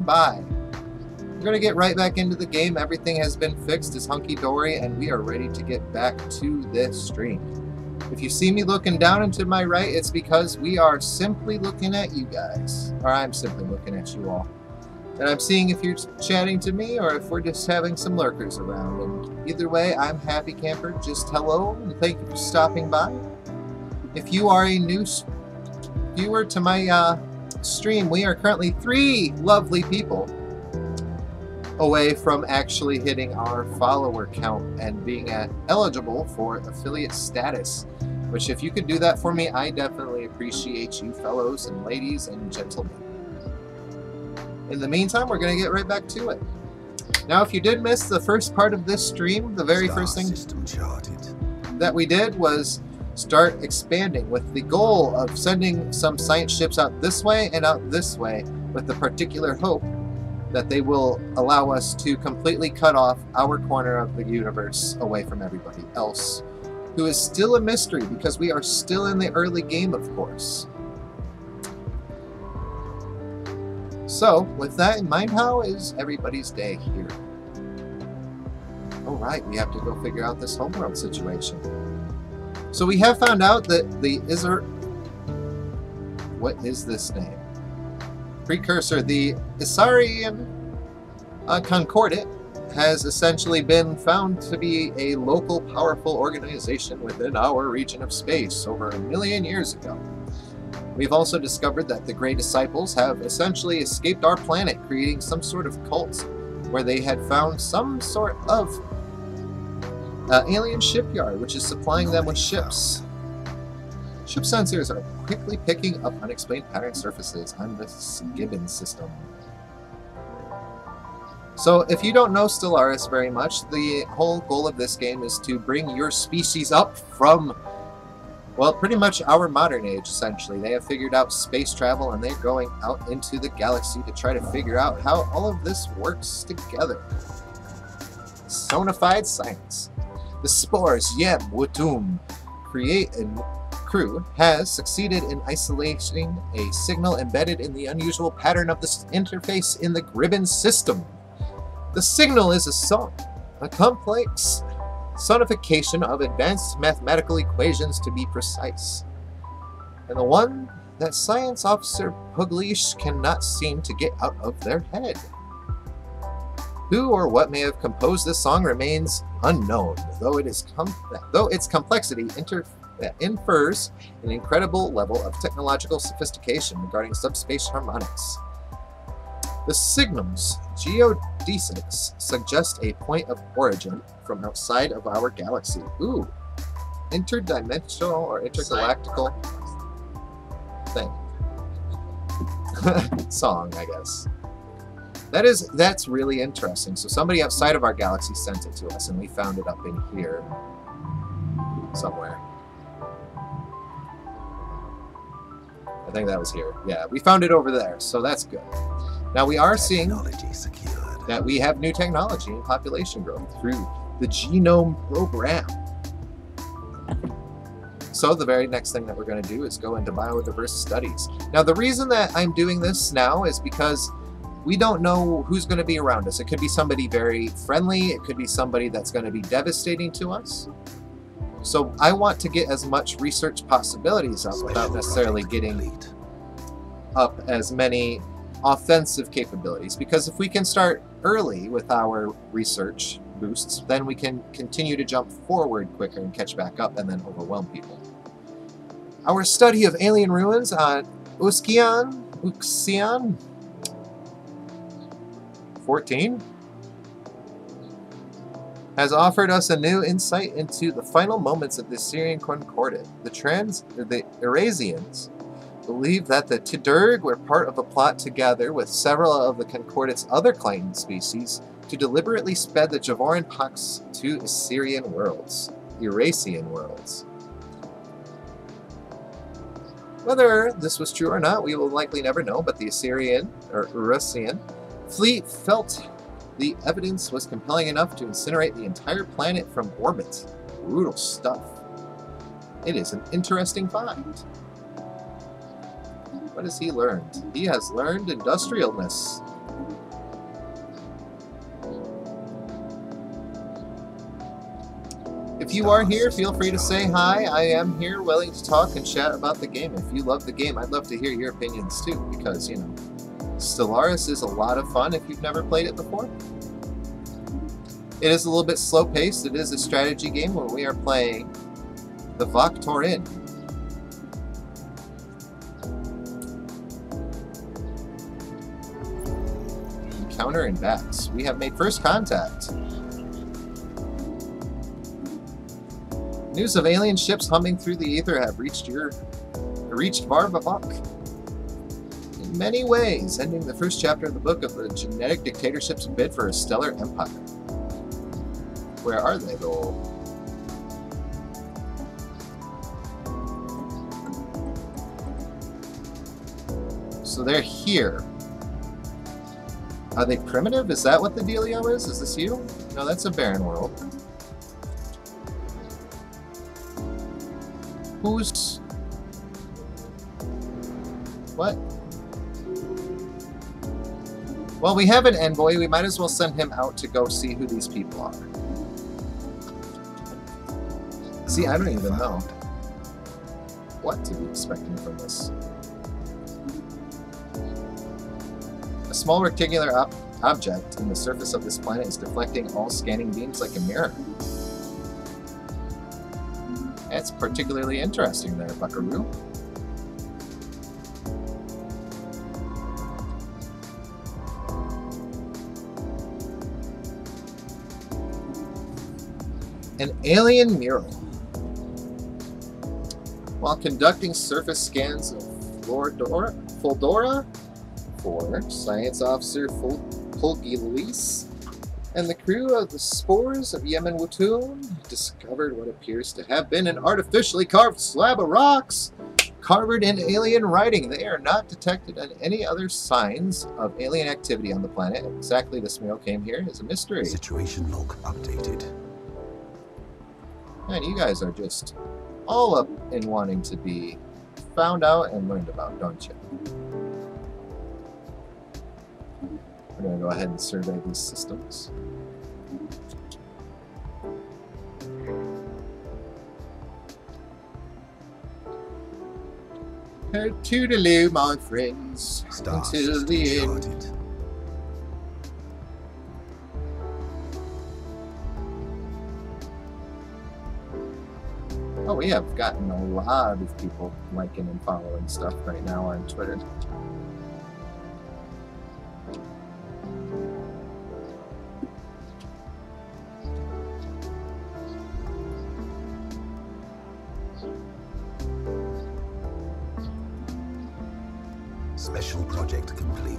by. We're going to get right back into the game. Everything has been fixed, is hunky-dory, and we are ready to get back to this stream. If you see me looking down and to my right, it's because we are simply looking at you guys. Or I'm simply looking at you all. And I'm seeing if you're chatting to me or if we're just having some lurkers around. And either way, I'm happy camper. Just hello and thank you for stopping by. If you are a new viewer to my stream, we are currently 3 lovely people away from actually hitting our follower count and being eligible for affiliate status. Which, if you could do that for me, I definitely appreciate you fellows and ladies and gentlemen. In the meantime, we're going to get right back to it. Now, if you did miss the first part of this stream, the very first thing that we did was start expanding with the goal of sending some science ships out this way and out this way with the particular hope that they will allow us to completely cut off our corner of the universe away from everybody else, who is still a mystery because we are still in the early game, of course. So, with that in mind, how is everybody's day here? Alright, we have to go figure out this homeworld situation. So we have found out that the what is this name? Precursor, the Isarian Concordat, has essentially been found to be a local powerful organization within our region of space over 1 million years ago. We've also discovered that the Grey Disciples have essentially escaped our planet, creating some sort of cult where they had found some sort of alien shipyard, which is supplying them with ships. Ship sensors are quickly picking up unexplained pattern surfaces on this Gibbon system. So, if you don't know Stellaris very much, the whole goal of this game is to bring your species up from, well, pretty much our modern age, essentially. They have figured out space travel, and they're going out into the galaxy to try to figure out how all of this works together. Sonified science. The Spores Yem Wutum crew has succeeded in isolating a signal embedded in the unusual pattern of this interface in the Gibbon system. The signal is a song, a complex sonification of advanced mathematical equations, to be precise, and the one that Science Officer Puglish cannot seem to get out of their head. Who or what may have composed this song remains unknown, though its complexity infers an incredible level of technological sophistication regarding subspace harmonics. The signal's geodesics suggest a point of origin from outside of our galaxy. Ooh, interdimensional or intergalactical thing. Song, I guess. That's really interesting. So somebody outside of our galaxy sent it to us, and we found it up in here somewhere. I think that was here. Yeah, we found it over there, so that's good. Now we are seeing that we have new technology and population growth through the genome program. So the very next thing that we're going to do is go into biodiverse studies. Now the reason that I'm doing this now is because we don't know who's going to be around us. It could be somebody very friendly. It could be somebody that's going to be devastating to us. So I want to get as much research possibilities up without necessarily getting up as many offensive capabilities. Because if we can start early with our research boosts, then we can continue to jump forward quicker and catch back up and then overwhelm people. Our study of alien ruins on Uxian 14 has offered us a new insight into the final moments of the Syrian Concordat. The Eurasians believe that the Tidurg were part of a plot together with several of the Concordat's other claimed species to deliberately spread the Javoran pox to Eurasian worlds. Whether this was true or not, we will likely never know, but the Assyrian, or Eurasian, fleet felt the evidence was compelling enough to incinerate the entire planet from orbit. Brutal stuff. It is an interesting find. What has he learned? He has learned industrialness. If you are here, feel free to say hi. I am here willing to talk and chat about the game. If you love the game, I'd love to hear your opinions too, because, you know, Stellaris is a lot of fun if you've never played it before. It is a little bit slow-paced. It is a strategy game where we are playing the Vok'Toryn. Encounter in bats. We have made first contact. News of alien ships humming through the ether have reached Varvavok in many ways, ending the first chapter of the book of the genetic dictatorship's bid for a stellar empire. Where are they, though? So they're here. Are they primitive? Is that what the dealio is? Is this you? No, that's a barren world. Who's... What? Well, we have an envoy. We might as well send him out to go see who these people are. See, I don't even know what to be expecting from this. A small rectangular object in the surface of this planet is deflecting all scanning beams like a mirror. That's particularly interesting there, buckaroo. An alien mural. While conducting surface scans of Fuldora for Science Officer Fulgilis and the crew of the Spores of Yemen Wutun discovered what appears to have been an artificially carved slab of rocks carved in alien writing. They are not detected on any other signs of alien activity on the planet. Exactly this mural came here is a mystery. Situation log updated. Man, you guys are just all up in wanting to be found out and learned about, don't you? We're going to go ahead and survey these systems. Toodaloo, my friends, until the end. Oh, we have gotten a lot of people liking and following stuff right now on Twitter. Special project complete.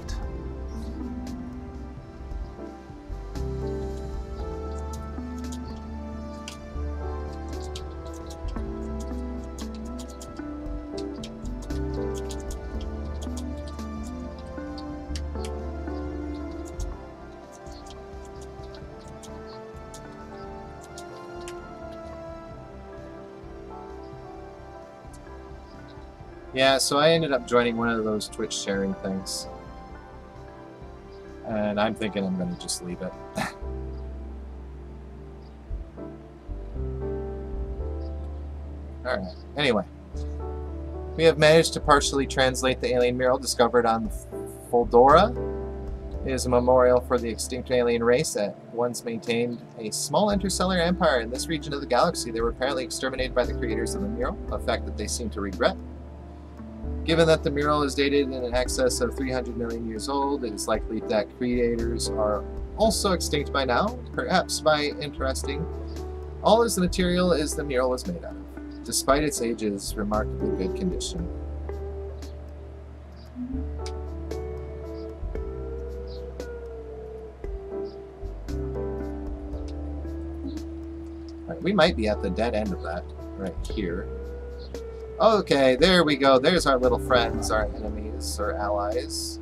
Yeah, so I ended up joining one of those Twitch sharing things. And I'm thinking I'm going to just leave it. Alright, anyway. We have managed to partially translate the alien mural discovered on Fuldora. It is a memorial for the extinct alien race that once maintained a small interstellar empire in this region of the galaxy. They were apparently exterminated by the creators of the mural, a fact that they seem to regret. Given that the mural is dated in excess of 300 million years old, it is likely that creators are also extinct by now, perhaps by interesting. All is the material is the mural was made out of. Despite its age, it is remarkably good condition. Right, we might be at the dead end of that right here. Okay, there we go. There's our little friends, our enemies, our allies.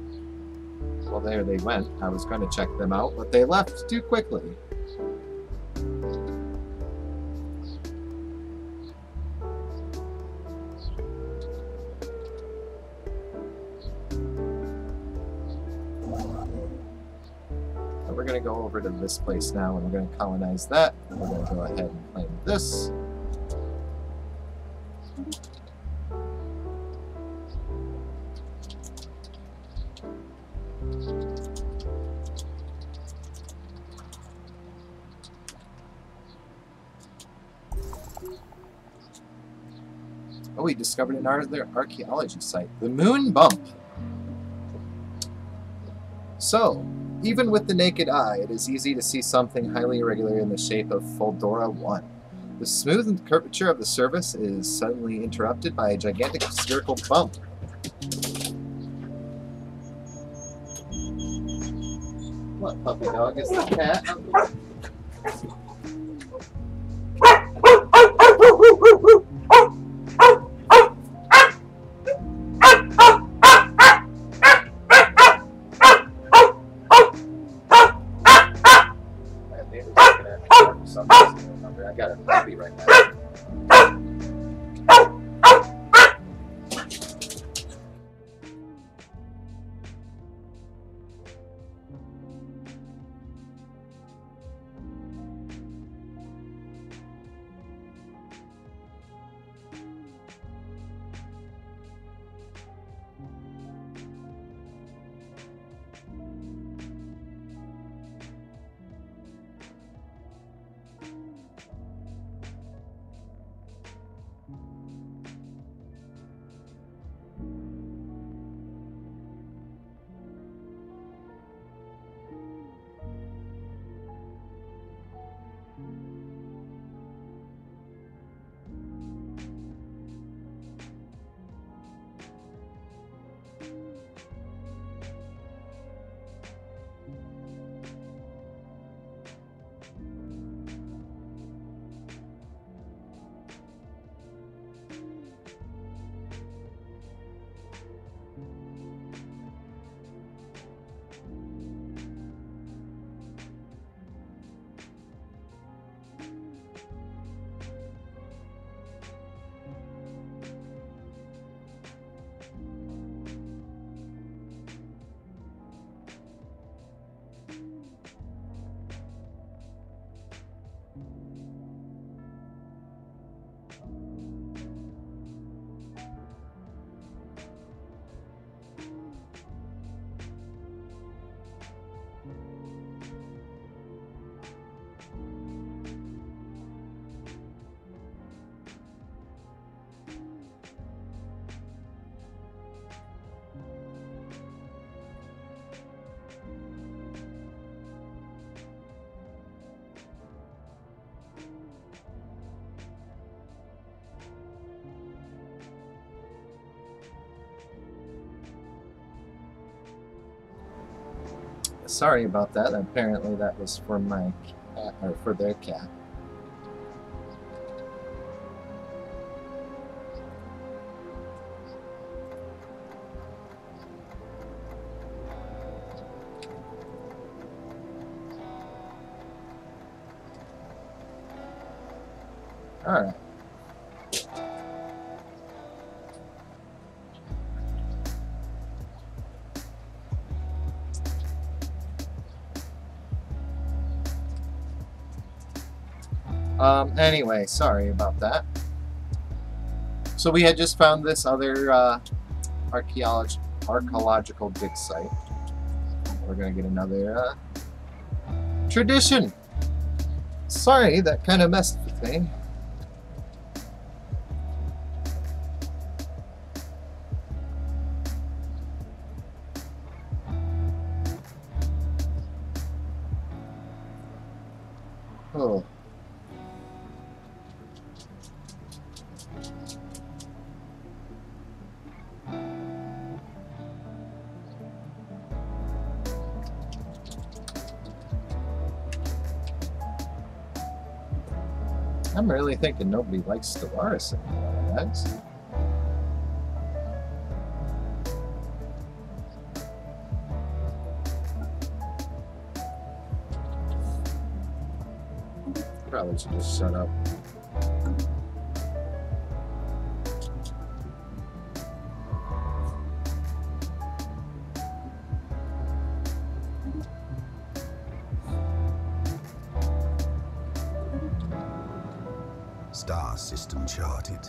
Well, there they went. I was going to check them out, but they left too quickly. we're going to go over to this place now, and we're going to colonize that. We're going to go ahead and claim this. Oh, we discovered another archaeology site. The Moon Bump. So, even with the naked eye, it is easy to see something highly irregular in the shape of Foldora 1. The smooth curvature of the surface is suddenly interrupted by a gigantic spherical bump. What puppy dog is the cat? I got a puppy right now. Sorry about that. Apparently that was for my cat, or for their cat. All right. Anyway, sorry about that. So we had just found this other archaeological dig site. We're gonna get another tradition. Sorry, that kind of messed with me. Oh. I'm really thinking nobody likes Stellaris anymore, guys. Probably should just shut up. star system charted.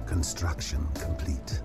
Construction complete.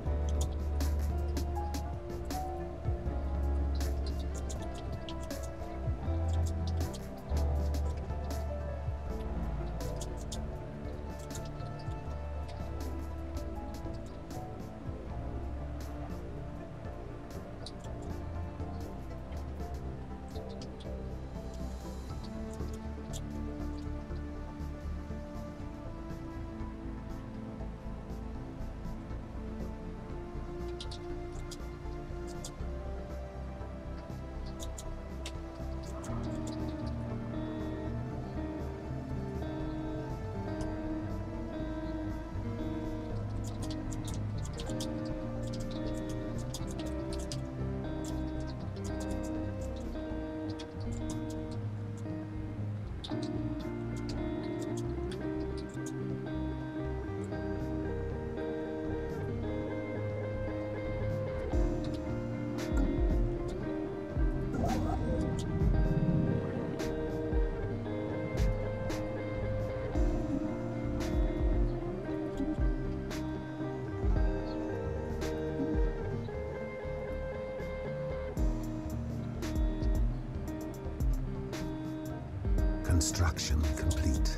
Construction complete.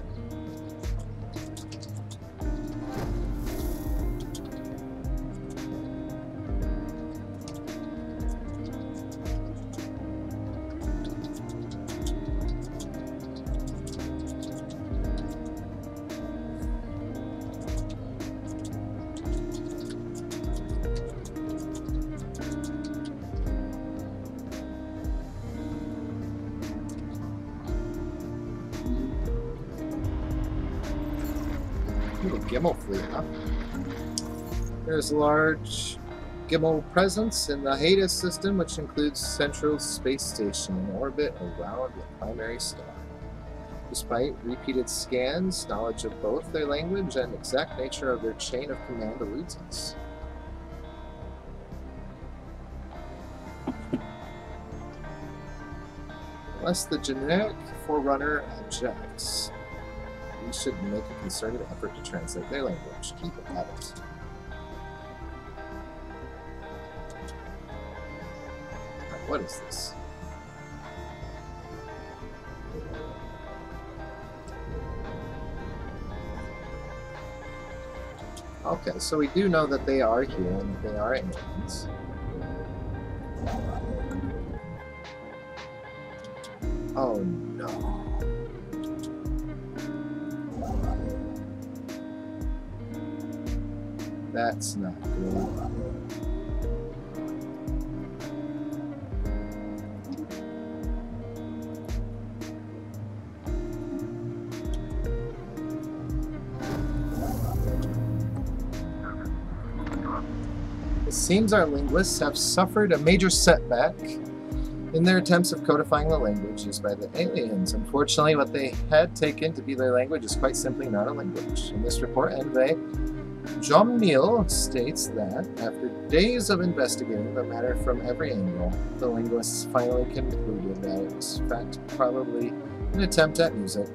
Gimel fleet, huh? There's a large Gimel presence in the Hades system, which includes Central Space Station in orbit around the primary star. Despite repeated scans, knowledge of both their language and exact nature of their chain of command eludes us. Unless the generic Forerunner objects, we should make a concerted effort to translate their language. Keep it at it. Right, what is this? Okay, so we do know that they are here and that they are aliens. Oh no. That's not good. It seems our linguists have suffered a major setback in their attempts of codifying the language used by the aliens. Unfortunately, what they had taken to be their language is quite simply not a language. In this report, Envy John Neal states that, after days of investigating the matter from every angle, the linguists finally concluded that it was, in fact, probably an attempt at music.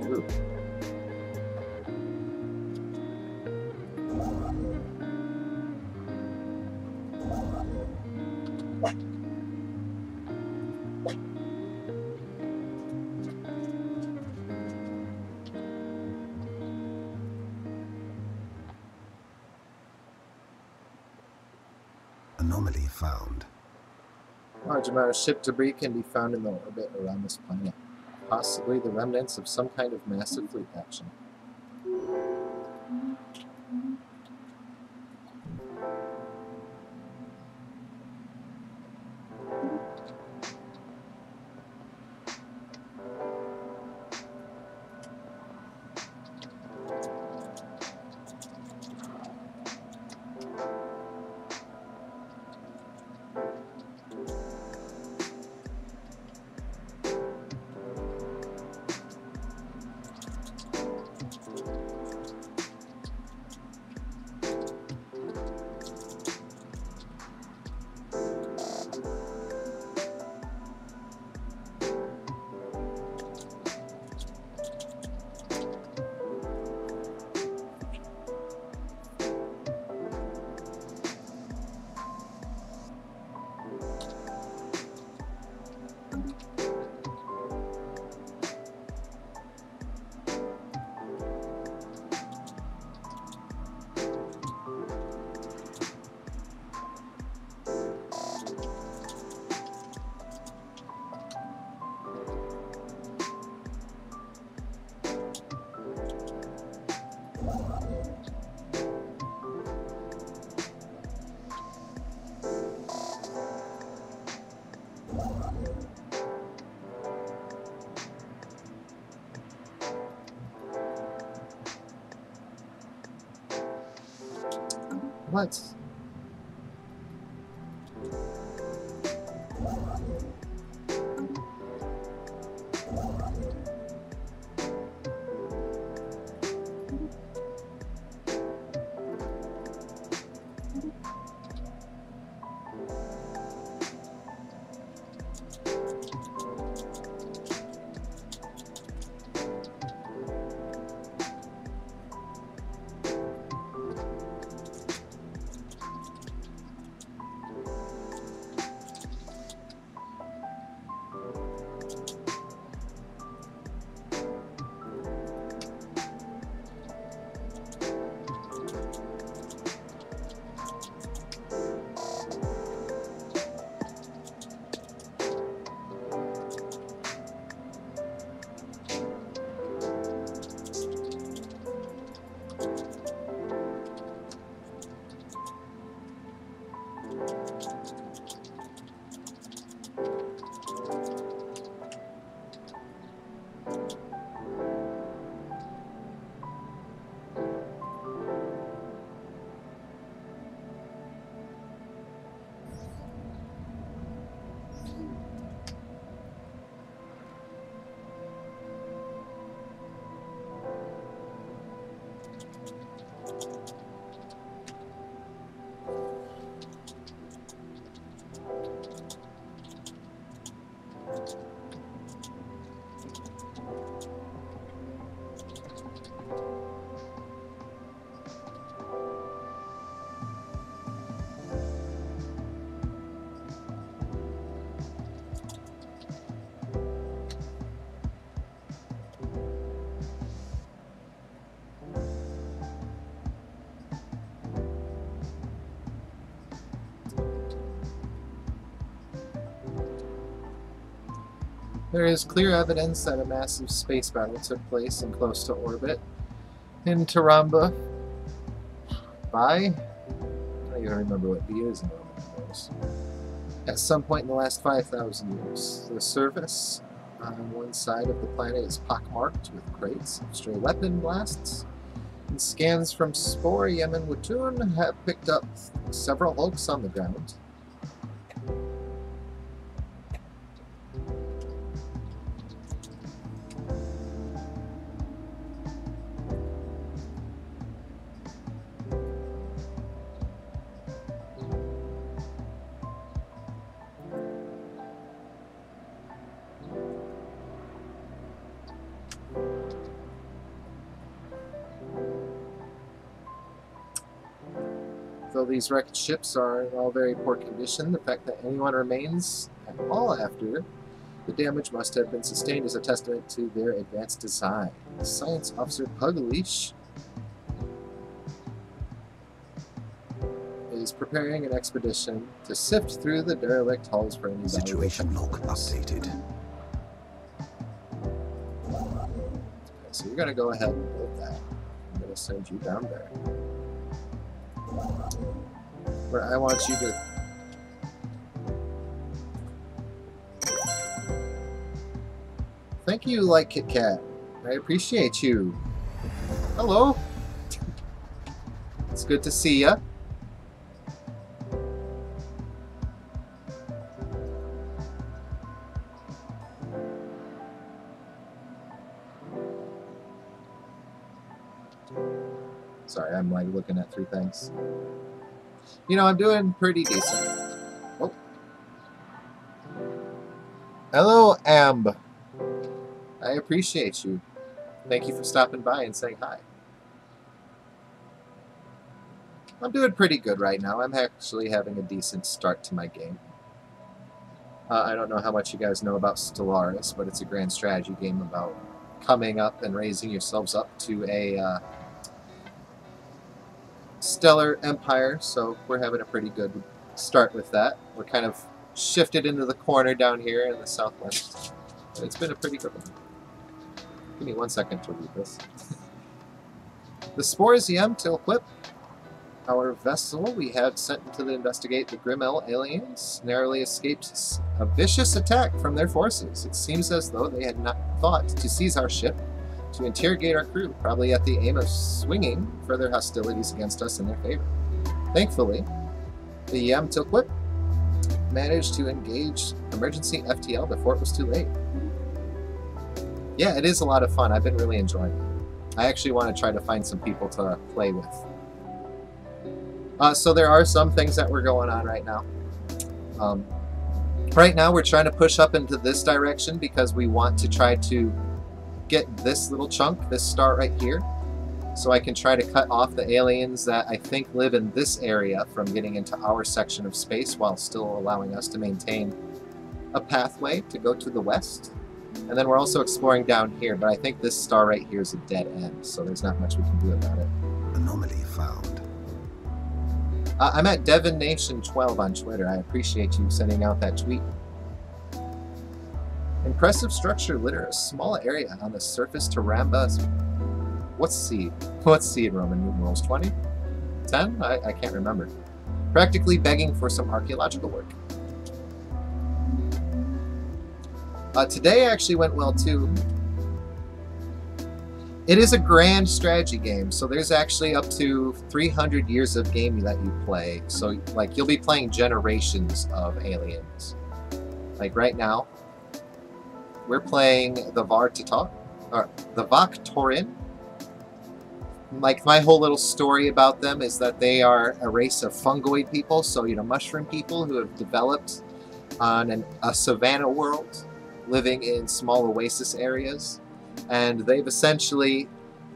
Ooh. Anomaly found. Large amount of ship debris can be found in the orbit around this planet, possibly the remnants of some kind of massive fleet action. Let's. There is clear evidence that a massive space battle took place in close to orbit in Taramba by, I don't even remember what B is in Roman numerals, at some point in the last 5,000 years. The surface on one side of the planet is pockmarked with crates of stray weapon blasts, and scans from Spore, Yemen, Watun have picked up several hulks on the ground. Though these wrecked ships are in all very poor condition, the fact that anyone remains at all after the damage must have been sustained is a testament to their advanced design. Science Officer Pugleash is preparing an expedition to sift through the derelict hulls for any Situation log updated. Okay, so you're going to go ahead and build that. I'm going to send you down there. Where I want you to... Thank you, Like Kit Kat. I appreciate you. Hello. It's good to see ya. Sorry, I'm like looking at through things. You know, I'm doing pretty decent. Oh. Hello, Amb. I appreciate you. Thank you for stopping by and saying hi. I'm doing pretty good right now. I'm actually having a decent start to my game. I don't know how much you guys know about Stellaris, but it's a grand strategy game about coming up and raising yourselves up to a stellar empire, so we're having a pretty good start with that. We're kind of shifted into the corner down here in the southwest. But it's been a pretty good one. Give me 1 second to read this. The Spores Yem to equip our vessel we had sent to investigate the Grimmel aliens narrowly escaped a vicious attack from their forces. It seems as though they had not thought to seize our ship to interrogate our crew, probably at the aim of swinging further hostilities against us in their favor. Thankfully, the Yamtilquip managed to engage emergency FTL before it was too late. Yeah, it is a lot of fun. I've been really enjoying it. I actually want to try to find some people to play with. So there are some things that were going on right now. Right now we're trying to push up into this direction because we want to try to get this little chunk, this star right here, so I can try to cut off the aliens that I think live in this area from getting into our section of space while still allowing us to maintain a pathway to go to the west. And then we're also exploring down here, but I think this star right here is a dead end, so there's not much we can do about it. Anomaly found. I'm at DevinNation 12 on Twitter. I appreciate you sending out that tweet. Impressive structure litter a small area on the surface to Rambus. What's seed? What's seed, Roman numerals? 20? 10? I can't remember. Practically begging for some archaeological work. Today actually went well too. It is a grand strategy game, so there's actually up to 300 years of game that you play. So, like, you'll be playing generations of aliens. Like, right now, we're playing the Vok'Toryn. Like, my whole little story about them is that they are a race of fungoid people, so, you know, mushroom people who have developed on a savanna world, living in small oasis areas. And they've essentially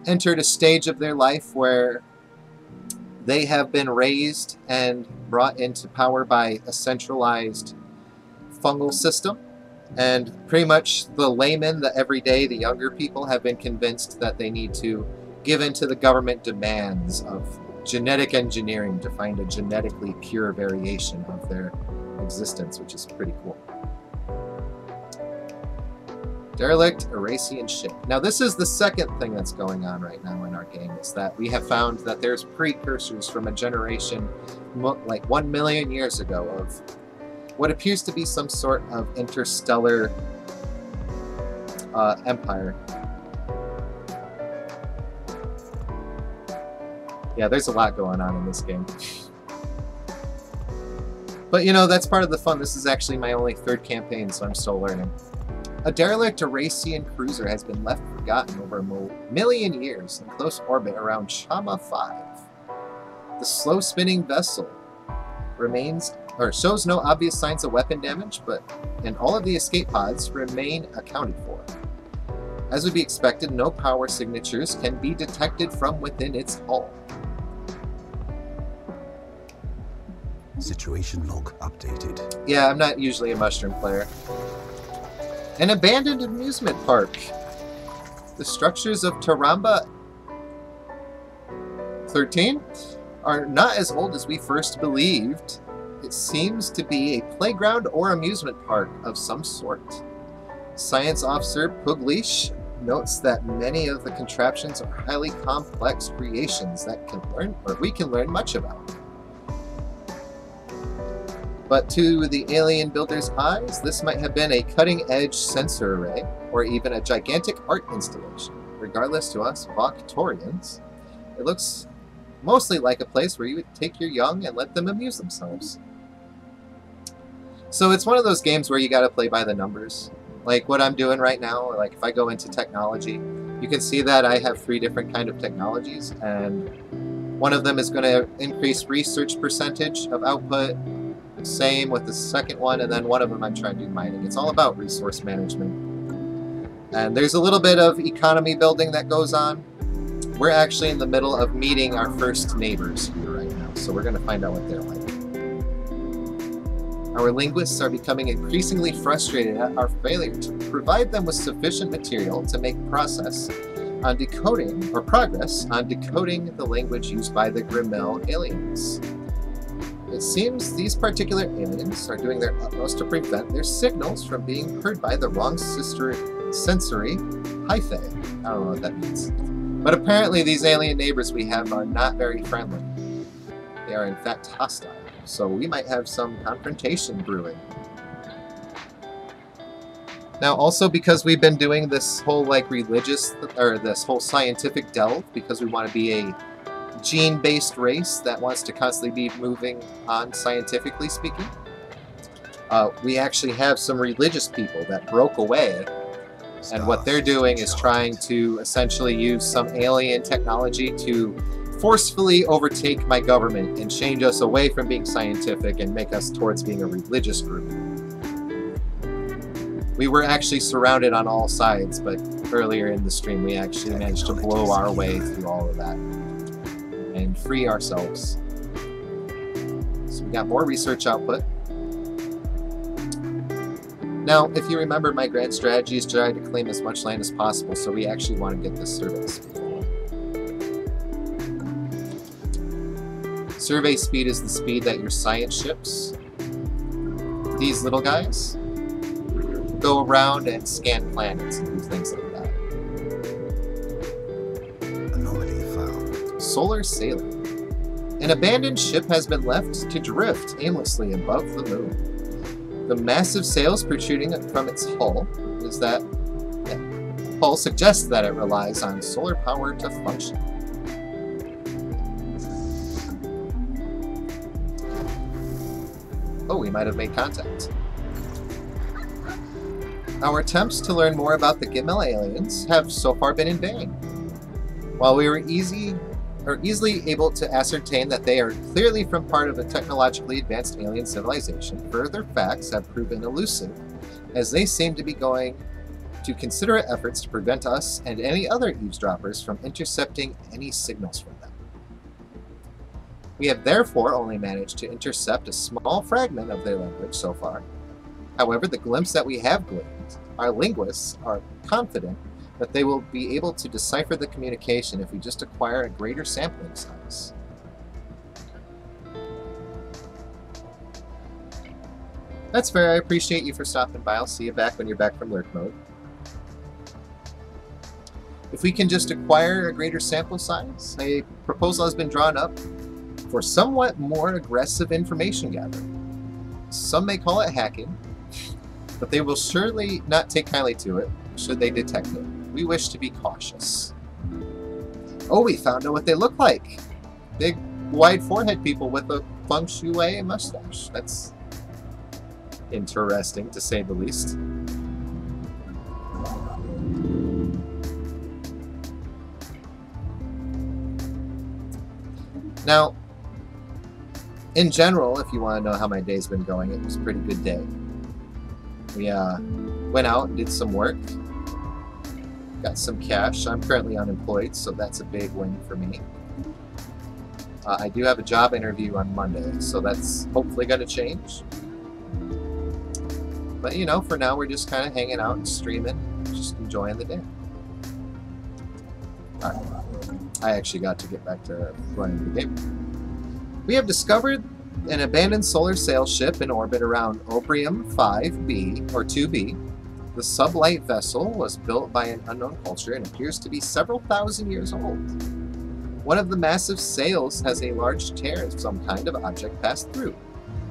entered a stage of their life where they have been raised and brought into power by a centralized fungal system. And pretty much the laymen, the everyday, the younger people have been convinced that they need to give in to the government demands of genetic engineering to find a genetically pure variation of their existence, which is pretty cool. Derelict, Erasian ship. Now this is the second thing that's going on right now in our game, is that we have found that there's precursors from a generation like 1 million years ago of what appears to be some sort of interstellar empire. Yeah, there's a lot going on in this game. But you know, that's part of the fun. This is actually my only third campaign, so I'm still learning. A derelict Erasian cruiser has been left forgotten over a million years in close orbit around Chama 5. The slow-spinning vessel shows no obvious signs of weapon damage, and all of the escape pods remain accounted for. As would be expected, no power signatures can be detected from within its hull. Situation log updated. Yeah, I'm not usually a mushroom player. An abandoned amusement park. The structures of Taramba 13 are not as old as we first believed. It seems to be a playground or amusement park of some sort. Science Officer Puglish notes that many of the contraptions are highly complex creations that we can learn much about. But to the alien builder's eyes, this might have been a cutting-edge sensor array, or even a gigantic art installation. Regardless to us Vok'Torians, it looks mostly like a place where you would take your young and let them amuse themselves. So it's one of those games where you gotta play by the numbers. Like what I'm doing right now, like if I go into technology, you can see that I have 3 different kind of technologies, and one of them is going to increase research percentage of output. Same with the second one, and then one of them I'm trying to do mining. It's all about resource management. And there's a little bit of economy building that goes on. We're actually in the middle of meeting our first neighbors here right now, so we're going to find out what they're like. Our linguists are becoming increasingly frustrated at our failure to provide them with sufficient material to make progress on decoding the language used by the Grimmel aliens. It seems these particular aliens are doing their utmost to prevent their signals from being heard by the wrong sensory hyphae. I don't know what that means. But apparently these alien neighbors we have are not very friendly. They are in fact hostile, so we might have some confrontation brewing. Now also because we've been doing this whole like religious, or this whole scientific delve, because we want to be a gene-based race that wants to constantly be moving on, scientifically speaking. We actually have some religious people that broke away, and what they're doing is trying to essentially use some alien technology to forcefully overtake my government and change us away from being scientific and make us towards being a religious group. We were actually surrounded on all sides, but earlier in the stream we actually managed to blow our way through all of that and free ourselves. So we got more research output. Now, if you remember, my grand strategy is to try to claim as much land as possible, so we actually want to get this survey speed. Survey speed is the speed that your science ships, these little guys, go around and scan planets and do things like that. Anomaly found. Solar Sailor. An abandoned ship has been left to drift aimlessly above the moon. The massive sails protruding from its hull hull suggests that it relies on solar power to function. Oh, we might have made contact. Our attempts to learn more about the Gimel aliens have so far been in vain. While we were easily able to ascertain that they are clearly from part of a technologically advanced alien civilization, further facts have proven elusive, as they seem to be going to considerate efforts to prevent us and any other eavesdroppers from intercepting any signals from them. We have therefore only managed to intercept a small fragment of their language so far. However, the glimpse that we have gleaned, our linguists are confident that they will be able to decipher the communication if we just acquire a greater sampling size. That's fair. I appreciate you for stopping by. I'll see you back when you're back from lurk mode. If we can just acquire a greater sample size, a proposal has been drawn up for somewhat more aggressive information gathering. Some may call it hacking, but they will surely not take kindly to it should they detect it. We wish to be cautious. Oh, we found out what they look like. Big, wide forehead people with a feng shui mustache. That's interesting, to say the least. Now, in general, if you want to know how my day's been going, it was a pretty good day. We went out and did some work. Got some cash. I'm currently unemployed, so that's a big win for me. I do have a job interview on Monday, so that's hopefully going to change. But, you know, for now, we're just kind of hanging out and streaming, just enjoying the day. Alright. I actually got to get back to running the game. We have discovered an abandoned solar sail ship in orbit around Obrium 5b, or 2b. The sublight vessel was built by an unknown culture and appears to be several thousand years old. One of the massive sails has a large tear of some kind of object passed through.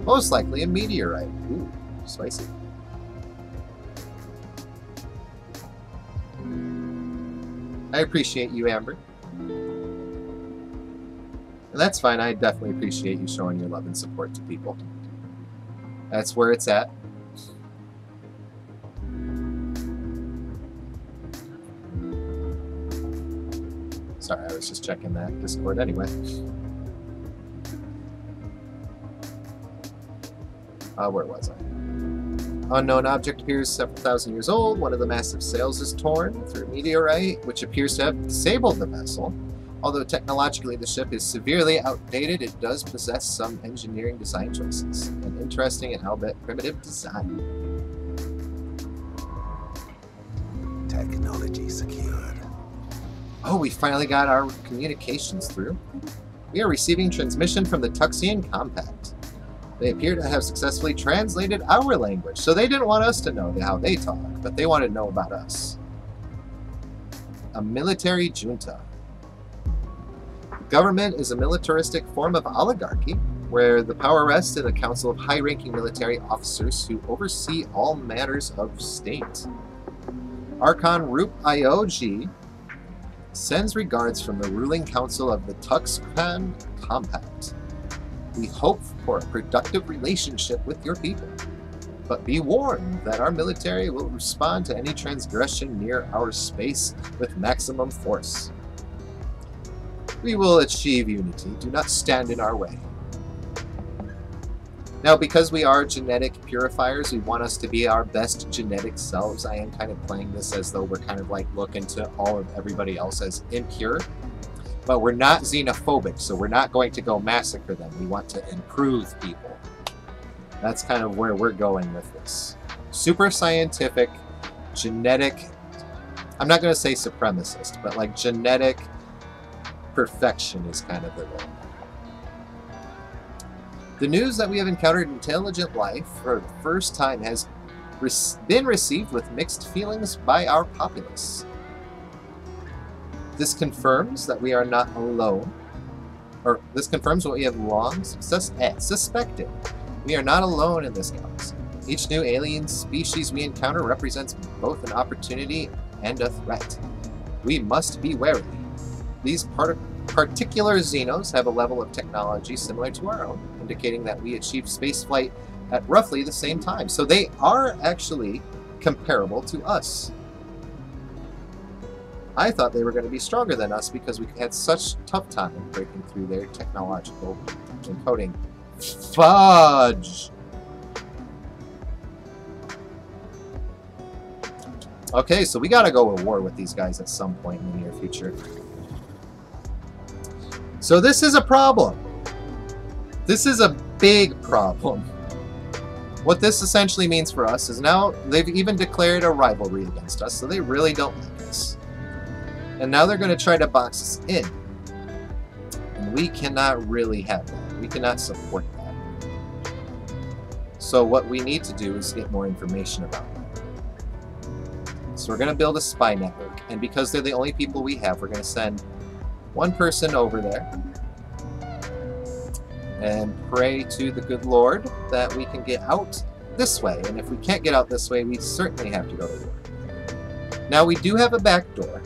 Most likely a meteorite. Ooh, spicy. I appreciate you, Amber. And that's fine, I definitely appreciate you showing your love and support to people. That's where it's at. Sorry, I was just checking that Discord anyway. Where was I? Unknown object appears several thousand years old. One of the massive sails is torn through a meteorite, which appears to have disabled the vessel. Although technologically the ship is severely outdated, it does possess some engineering design choices. An interesting and albeit primitive design. Technology secured. Oh, we finally got our communications through. We are receiving transmission from the Tuxian Compact. They appear to have successfully translated our language, so they didn't want us to know how they talk, but they wanted to know about us. A military junta. Government is a militaristic form of oligarchy, where the power rests in a council of high-ranking military officers who oversee all matters of state. Archon Roop Iog Sends regards from the ruling council of the Tuxpan Compact. We hope for a productive relationship with your people, but be warned that our military will respond to any transgression near our space with maximum force. We will achieve unity. Do not stand in our way. Now, because we are genetic purifiers, we want us to be our best genetic selves. I am kind of playing this as though we're kind of like looking to all of everybody else as impure. But we're not xenophobic, so we're not going to go massacre them. We want to improve people. That's kind of where we're going with this. Super scientific, genetic, I'm not going to say supremacist, but like genetic perfection is kind of the goal. The news that we have encountered intelligent life for the first time has been received with mixed feelings by our populace. This confirms that we are not alone, or this confirms what we have long suspected. We are not alone in this galaxy. Each new alien species we encounter represents both an opportunity and a threat. We must be wary. These particular Xenos have a level of technology similar to our own, indicating that we achieved spaceflight at roughly the same time. So they are actually comparable to us. I thought they were going to be stronger than us because we had such tough time breaking through their technological encoding. Fudge! Okay, so we gotta go to war with these guys at some point in the near future. So this is a problem. This is a big problem. What this essentially means for us is now they've even declared a rivalry against us, so they really don't like us. And now they're going to try to box us in. And we cannot really have that. We cannot support that. So what we need to do is get more information about that. So we're going to build a spy network. And because they're the only people we have, we're going to send one person over there and pray to the good Lord that we can get out this way. And if we can't get out this way, we certainly have to go to war. Now we do have a back door.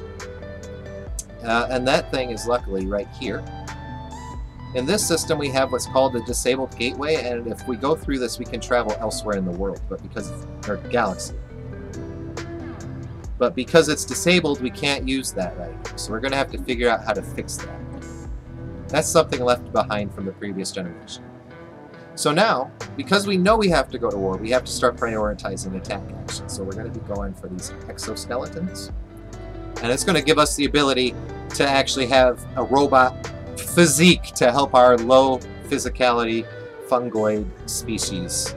And that thing is luckily right here. In this system, we have what's called a disabled gateway, and if we go through this, we can travel elsewhere in the world, but because it's our galaxy. But because it's disabled, we can't use that right now. So we're going to have to figure out how to fix that. That's something left behind from the previous generation. So now, because we know we have to go to war, we have to start prioritizing attack action. So we're going to be going for these exoskeletons. And it's going to give us the ability to actually have a robot physique to help our low physicality fungoid species.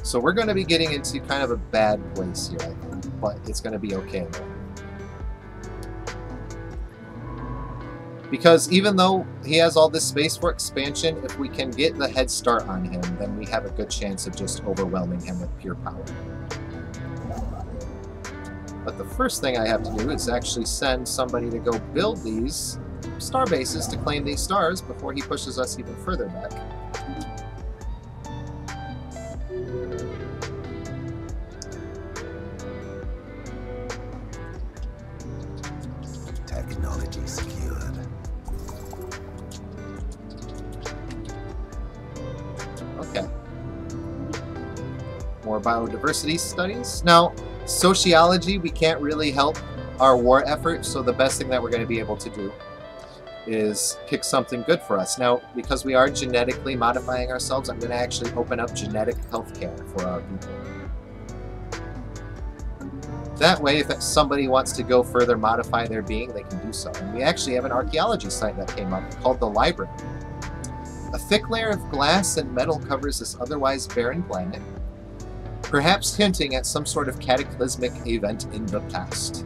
So we're going to be getting into kind of a bad place here, I think, but it's going to be okay though. Because even though he has all this space for expansion, if we can get the head start on him, then we have a good chance of just overwhelming him with pure power. But the first thing I have to do is actually send somebody to go build these star bases to claim these stars before he pushes us even further back. Technology secured. Okay. More biodiversity studies. Now, sociology, we can't really help our war effort, so the best thing that we're going to be able to do is pick something good for us. Now, because we are genetically modifying ourselves, I'm going to actually open up genetic healthcare for our people. That way, if somebody wants to go further modify their being, they can do so. And we actually have an archaeology site that came up called the Library. A thick layer of glass and metal covers this otherwise barren planet, perhaps hinting at some sort of cataclysmic event in the past.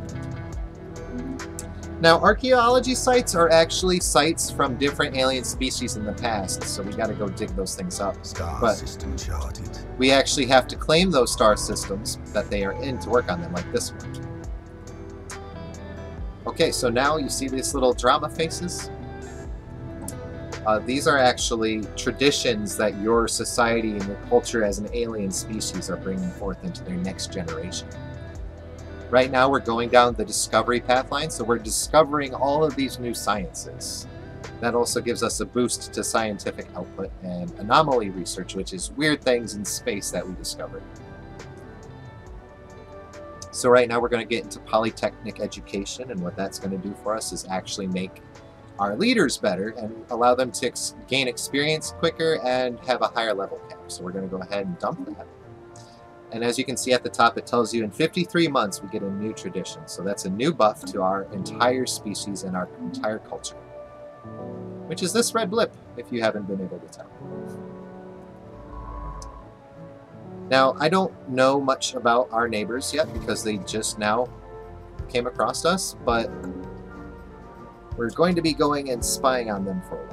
Now, archaeology sites are actually sites from different alien species in the past, so we gotta go dig those things up. Star system charted. We actually have to claim those star systems that they are in to work on them, like this one. Okay, so now you see these little drama faces? These are actually traditions that your society and your culture as an alien species are bringing forth into their next generation. Right now we're going down the discovery pathline, so we're discovering all of these new sciences. That also gives us a boost to scientific output and anomaly research, which is weird things in space that we discovered. So right now we're going to get into polytechnic education, and what that's going to do for us is actually make our leaders better and allow them to gain experience quicker and have a higher level cap. So we're going to go ahead and dump that. And as you can see at the top, it tells you in 53 months we get a new tradition. So that's a new buff to our entire species and our entire culture, which is this red blip, if you haven't been able to tell. Now, I don't know much about our neighbors yet because they just now came across us, but we're going to be going and spying on them for a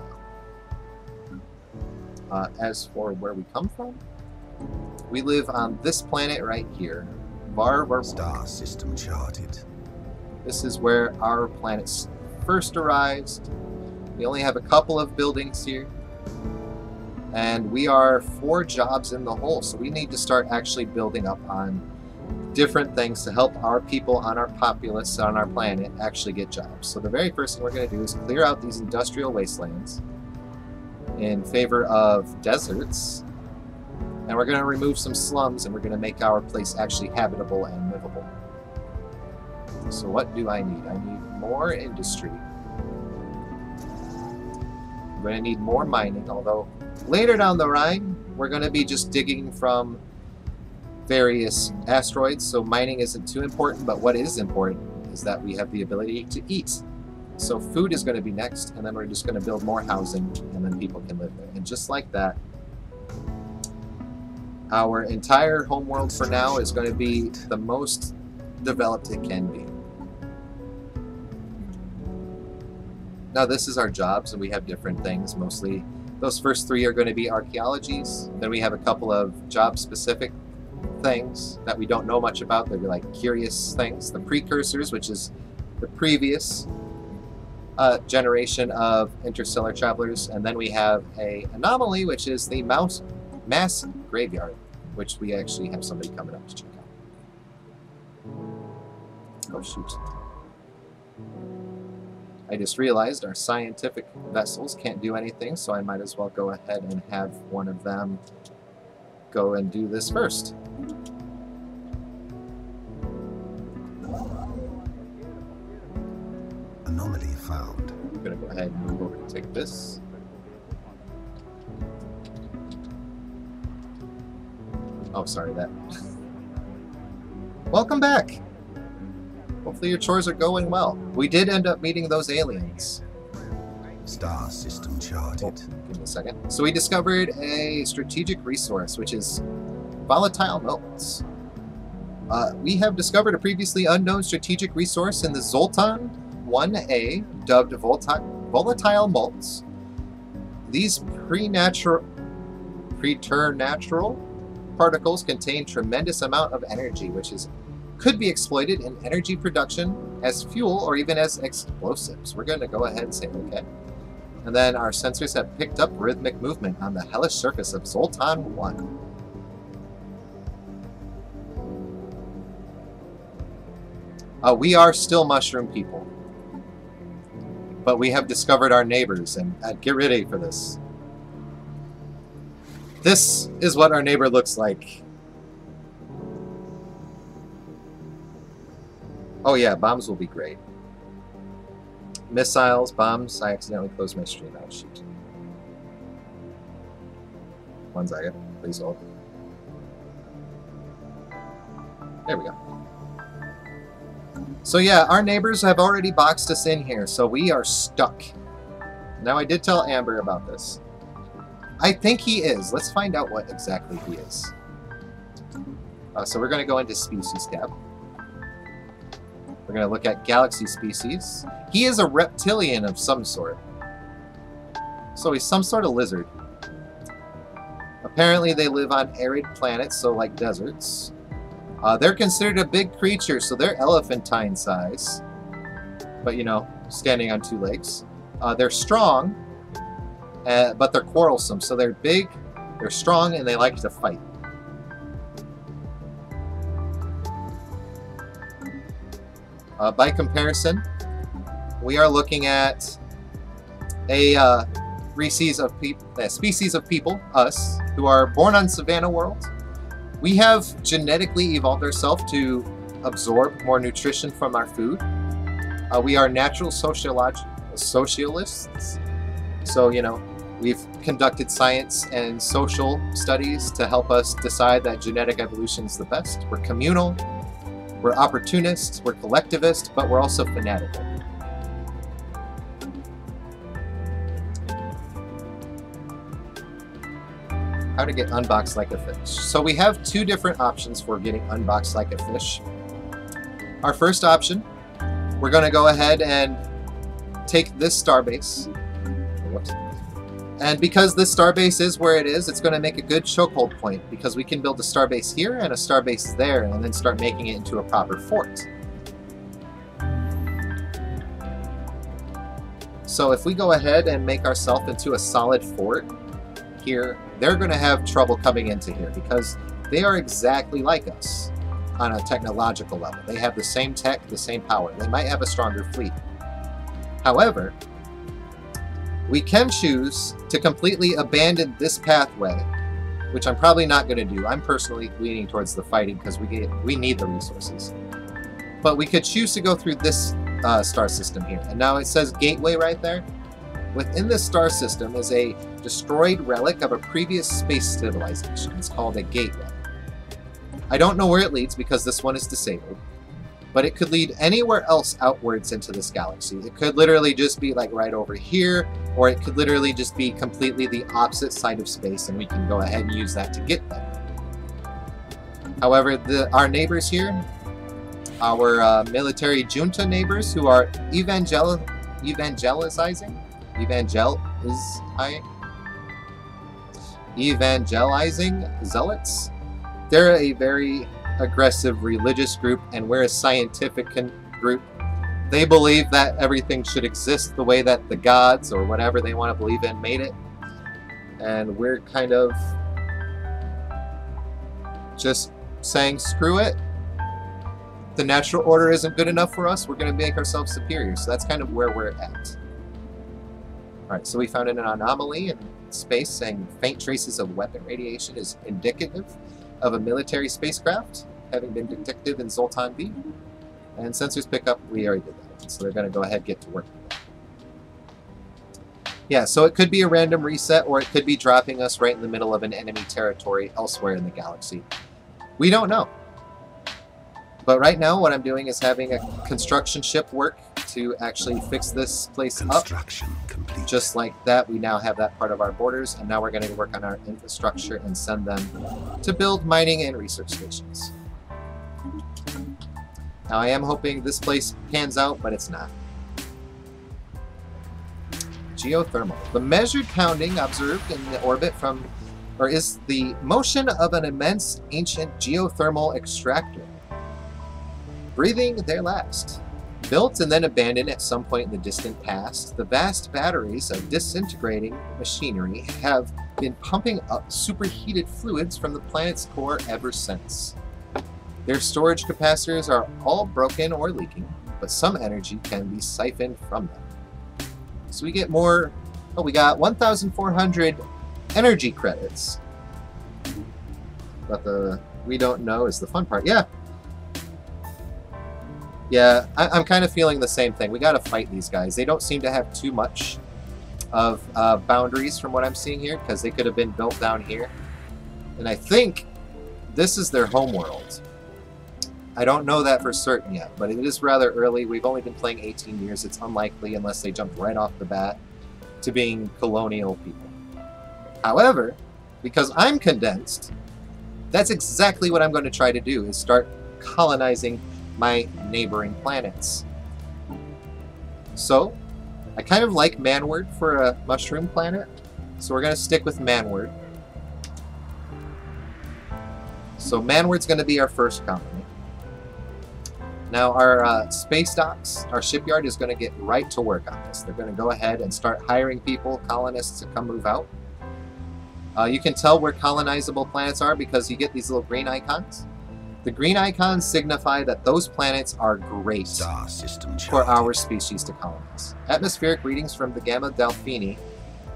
while. As for where we come from, we live on this planet right here, Star system charted. This is where our planet first arrives. We only have a couple of buildings here, and we are 4 jobs in the hole, so we need to start actually building up on different things to help our people on our populace on our planet actually get jobs. So the very first thing we're going to do is clear out these industrial wastelands in favor of deserts, and we're going to remove some slums, and we're going to make our place actually habitable and livable. So what do I need? I need more industry. I'm going to need more mining, although later down the line we're going to be just digging from various asteroids, so mining isn't too important, but what is important is that we have the ability to eat. So food is going to be next, and then we're just going to build more housing, and then people can live there. And just like that, our entire homeworld for now is going to be the most developed it can be. Now this is our jobs, and we have different things. Mostly those first 3 are going to be archaeologies. Then we have a couple of job-specific things that we don't know much about. They're like curious things. The precursors, which is the previous generation of interstellar travelers. And then we have a anomaly, which is the mass graveyard, which we actually have somebody coming up to check out. Oh shoot. I just realized our scientific vessels can't do anything, so I might as well go ahead and have one of them go and do this first. Anomaly found. I'm going to go ahead and move over to take this. Oh, sorry, that. Welcome back! Hopefully your chores are going well. We did end up meeting those aliens. Star system charted. Give me a second. So we discovered a strategic resource, which is volatile melts. We have discovered a previously unknown strategic resource in the Zoltan 1A, dubbed volatile malts. These preternatural particles contain tremendous amount of energy, which could be exploited in energy production as fuel or even as explosives. We're going to go ahead and say okay. And then our sensors have picked up rhythmic movement on the hellish surface of Zoltan 1. We are still mushroom people, but we have discovered our neighbors, and get ready for this. This is what our neighbor looks like. Oh yeah, bombs will be great. Missiles, bombs. I accidentally closed my stream out. Shoot. 1 second. Please hold. There we go. So yeah, our neighbors have already boxed us in here, so we are stuck. Now I did tell Amber about this. I think he is. Let's find out what exactly he is. So we're going to go into Species tab. We're going to look at Galaxy Species. He is a reptilian of some sort. So he's some sort of lizard. Apparently they live on arid planets, so like deserts. They're considered a big creature, so they're elephantine size. But, you know, standing on 2 legs. They're strong. but they're quarrelsome. So they're big, they're strong, and they like to fight. By comparison, we are looking at a species of people, us, who are born on Savannah World. We have genetically evolved ourselves to absorb more nutrition from our food. We are natural socialists. So, you know, we've conducted science and social studies to help us decide that genetic evolution is the best. We're communal, we're opportunists, we're collectivist, but we're also fanatical. How to get unboxed like a fish. So we have two different options for getting unboxed like a fish. Our first option, we're going to go ahead and take this starbase. Whoops. And because this starbase is where it is, it's going to make a good chokehold point, because we can build a starbase here and a starbase there and then start making it into a proper fort. So if we go ahead and make ourselves into a solid fort here, they're going to have trouble coming into here because they are exactly like us on a technological level. They have the same tech, the same power. They might have a stronger fleet. However, we can choose to completely abandon this pathway, which I'm probably not going to do. I'm personally leaning towards the fighting because we need the resources. But we could choose to go through this star system here. And now it says Gateway right there. Within this star system is a destroyed relic of a previous space civilization. It's called a gateway. I don't know where it leads because this one is disabled, but it could lead anywhere else outwards into this galaxy. It could literally just be like right over here, or it could literally just be completely the opposite side of space, and we can go ahead and use that to get there. However, our neighbors here, our military junta neighbors who are evangelizing zealots. They're a very aggressive religious group, and we're a scientific group. They believe that everything should exist the way that the gods, or whatever they want to believe in, made it. And we're kind of just saying, screw it. The natural order isn't good enough for us. We're going to make ourselves superior. So that's kind of where we're at. Alright, so we found an anomaly in space saying faint traces of weapon radiation is indicative of a military spacecraft having been detected in Zoltan B. And sensors pickup, we already did that. So they're going to go ahead and get to work with that. Yeah, so it could be a random reset, or it could be dropping us right in the middle of an enemy territory elsewhere in the galaxy. We don't know. But right now, what I'm doing is having a construction ship work to actually fix this place up. Complete. Just like that, we now have that part of our borders, and now we're going to work on our infrastructure and send them to build mining and research stations. Now, I am hoping this place pans out, but it's not. Geothermal. The measured pounding observed in the orbit is the motion of an immense ancient geothermal extractor. Breathing their last. Built and then abandoned at some point in the distant past, the vast batteries of disintegrating machinery have been pumping up superheated fluids from the planet's core ever since. Their storage capacitors are all broken or leaking, but some energy can be siphoned from them. So we get more. Oh, we got 1,400 energy credits. But we don't know is the fun part. Yeah. Yeah, I'm kind of feeling the same thing. We got to fight these guys. They don't seem to have too much of boundaries from what I'm seeing here, because they could have been built down here. And I think this is their homeworld. I don't know that for certain yet, but it is rather early. We've only been playing 18 years. It's unlikely, unless they jumped right off the bat, to being colonial people. However, because I'm condensed, that's exactly what I'm going to try to do, is start colonizing my neighboring planets. So, I kind of like Manward for a mushroom planet, so we're going to stick with Manward. So Manward's going to be our first colony. Now our space docks, our shipyard is going to get right to work on this. They're going to go ahead and start hiring people, colonists, to come move out. You can tell where colonizable planets are because you get these little green icons. The green icons signify that those planets are great Star system for charted. our species to colonize. Atmospheric readings from the Gamma Delphini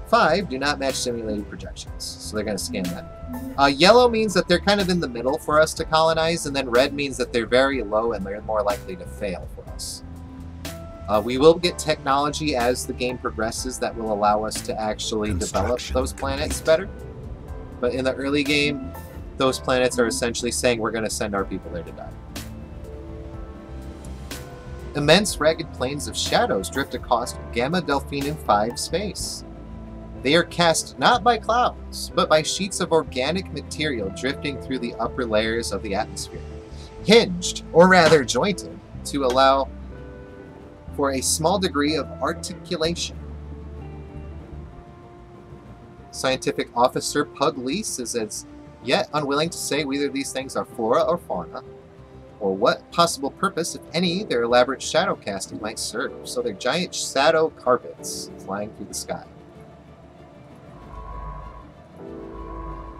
5 do not match simulated projections, so they're going to scan that. Yellow means that they're kind of in the middle for us to colonize, and then red means that they're very low and they're more likely to fail for us. We will get technology as the game progresses that will allow us to actually develop those planets better. But in the early game, those planets are essentially saying we're going to send our people there to die. Immense ragged plains of shadows drift across Gamma Delphinum 5 space. They are cast not by clouds, but by sheets of organic material drifting through the upper layers of the atmosphere, hinged, or rather jointed, to allow for a small degree of articulation. Scientific Officer Pugliese is as yet unwilling to say whether these things are flora or fauna, or what possible purpose, if any, their elaborate shadow casting might serve. So they're giant shadow carpets flying through the sky.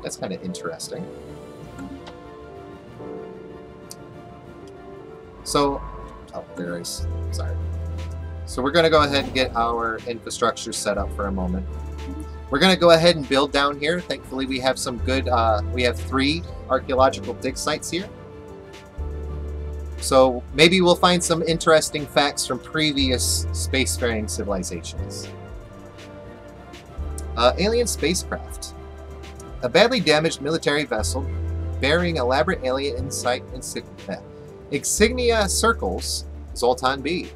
That's kind of interesting. So, oh, there is, sorry. So we're going to go ahead and get our infrastructure set up for a moment. We're going to go ahead and build down here. Thankfully, we have some good, we have 3 archaeological dig sites here. So maybe we'll find some interesting facts from previous spacefaring civilizations. Alien spacecraft. A badly damaged military vessel bearing elaborate alien insignia circles Zoltan B.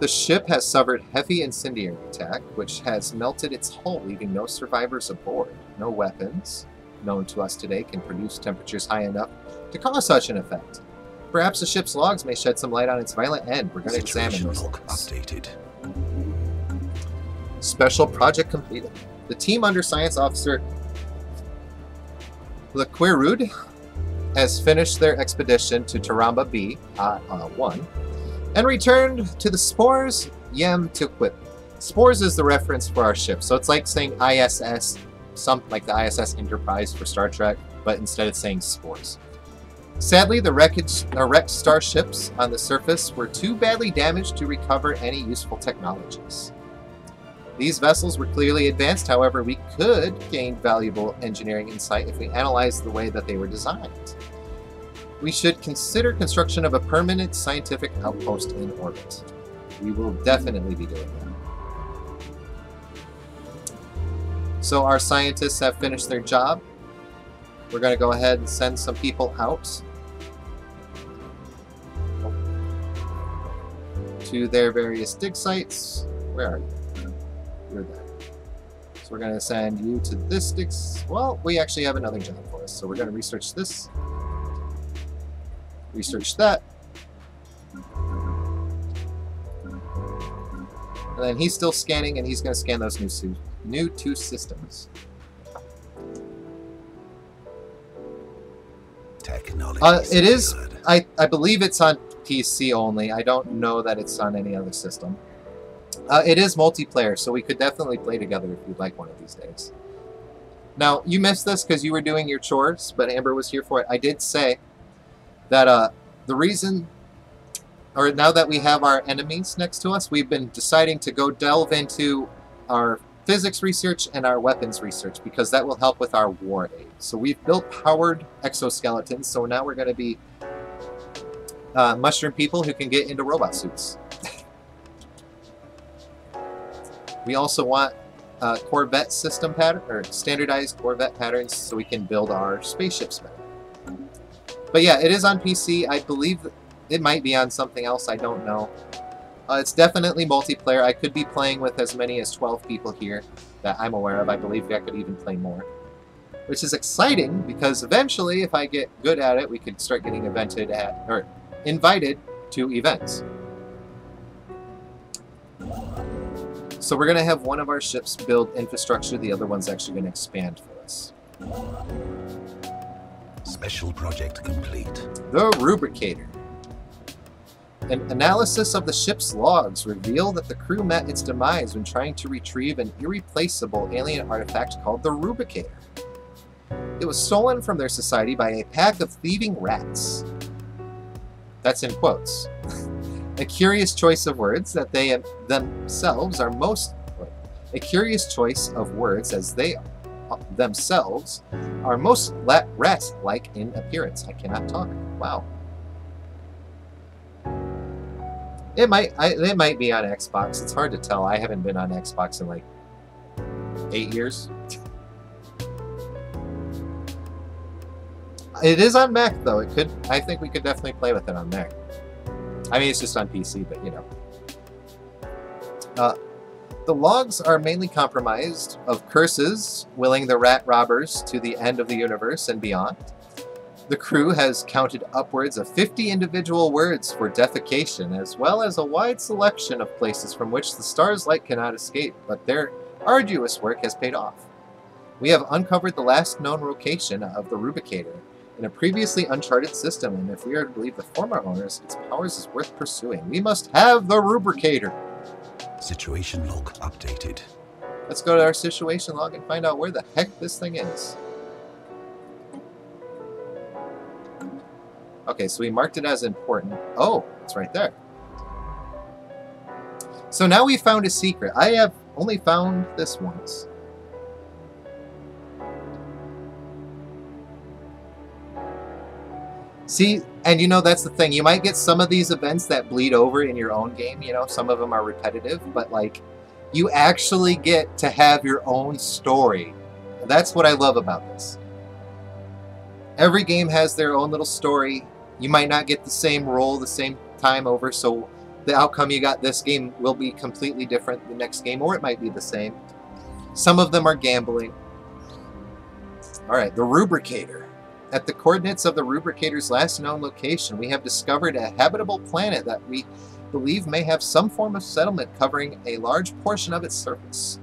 The ship has suffered heavy incendiary attack, which has melted its hull, leaving no survivors aboard. No weapons known to us today can produce temperatures high enough to cause such an effect. Perhaps the ship's logs may shed some light on its violent end. We're going to examine those log things. updated. Special project completed. The team under Science Officer Vok'Toryn has finished their expedition to Taramba B, 1, and returned to the Spores Yem to equip. Spores is the reference for our ship, so it's like saying ISS, something like the ISS Enterprise for Star Trek, but instead it's saying Spores. Sadly, the wrecked starships on the surface were too badly damaged to recover any useful technologies. These vessels were clearly advanced, however, we could gain valuable engineering insight if we analyzed the way that they were designed. We should consider construction of a permanent scientific outpost in orbit. We will definitely be doing that. So our scientists have finished their job. We're going to go ahead and send some people out to their various dig sites. Where are you? You're there. So we're going to send you to this dig. Well, we actually have another job for us. So we're going to research this. Research that. And then he's still scanning, and he's going to scan those new 2 systems. Technology. It is. I believe it's on PC only. I don't know that it's on any other system. It is multiplayer, so we could definitely play together if you'd like one of these days. Now, you missed this because you were doing your chores, but Amber was here for it. I did say that the reason, or now that we have our enemies next to us, we've been deciding to go delve into our physics research and our weapons research because that will help with our war aid. So we've built powered exoskeletons, so now we're going to be mushroom people who can get into robot suits. We also want Corvette system pattern, or standardized Corvette patterns, so we can build our spaceships better. But yeah, it is on PC. I believe it might be on something else. I don't know. It's definitely multiplayer. I could be playing with as many as 12 people here that I'm aware of. I believe I could even play more, which is exciting because eventually, if I get good at it, we could start getting invited to events. So we're going to have one of our ships build infrastructure, the other one's actually going to expand for us. Special project complete. The Rubricator. An analysis of the ship's logs revealed that the crew met its demise when trying to retrieve an irreplaceable alien artifact called the Rubricator. It was stolen from their society by a pack of thieving rats. That's in quotes. A curious choice of words that they themselves are most... A curious choice of words as they themselves are most rat-like in appearance. I cannot talk. Wow. It might be on Xbox. It's hard to tell. I haven't been on Xbox in like 8 years. It is on Mac though. It could. I think we could definitely play with it on Mac. I mean, it's just on PC, but you know. The logs are mainly comprised of curses willing the rat robbers to the end of the universe and beyond. The crew has counted upwards of 50 individual words for defecation, as well as a wide selection of places from which the star's light cannot escape, but their arduous work has paid off. We have uncovered the last known location of the Rubricator in a previously uncharted system, and if we are to believe the former owners, its powers is worth pursuing. We must have the Rubricator! Situation log updated. Let's go to our situation log and find out where the heck this thing is. Okay, so we marked it as important. Oh, it's right there. So now we found a secret. I have only found this once. See, and you know, that's the thing. You might get some of these events that bleed over in your own game. You know, some of them are repetitive, but like, you actually get to have your own story. That's what I love about this. Every game has their own little story. You might not get the same role the same time over, so the outcome you got this game will be completely different the next game, or it might be the same. Some of them are gambling. Alright, the Rubricator. At the coordinates of the Rubricator's last known location, we have discovered a habitable planet that we believe may have some form of settlement covering a large portion of its surface.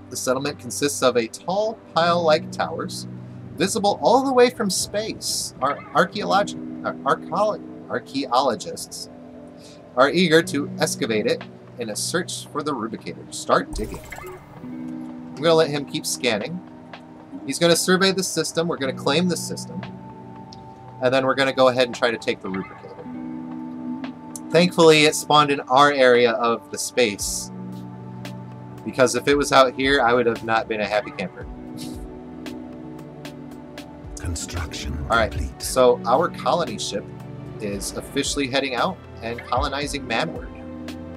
The settlement consists of a tall pile-like towers, visible all the way from space. Our archaeologists are eager to excavate it in a search for the Rubricator. Start digging. I'm going to let him keep scanning. He's going to survey the system. We're going to claim the system. And then we're going to go ahead and try to take the Rubricator. Thankfully, it spawned in our area of the space. Because if it was out here, I would have not been a happy camper. Construction Alright, complete. so our colony ship is officially heading out and colonizing Manward.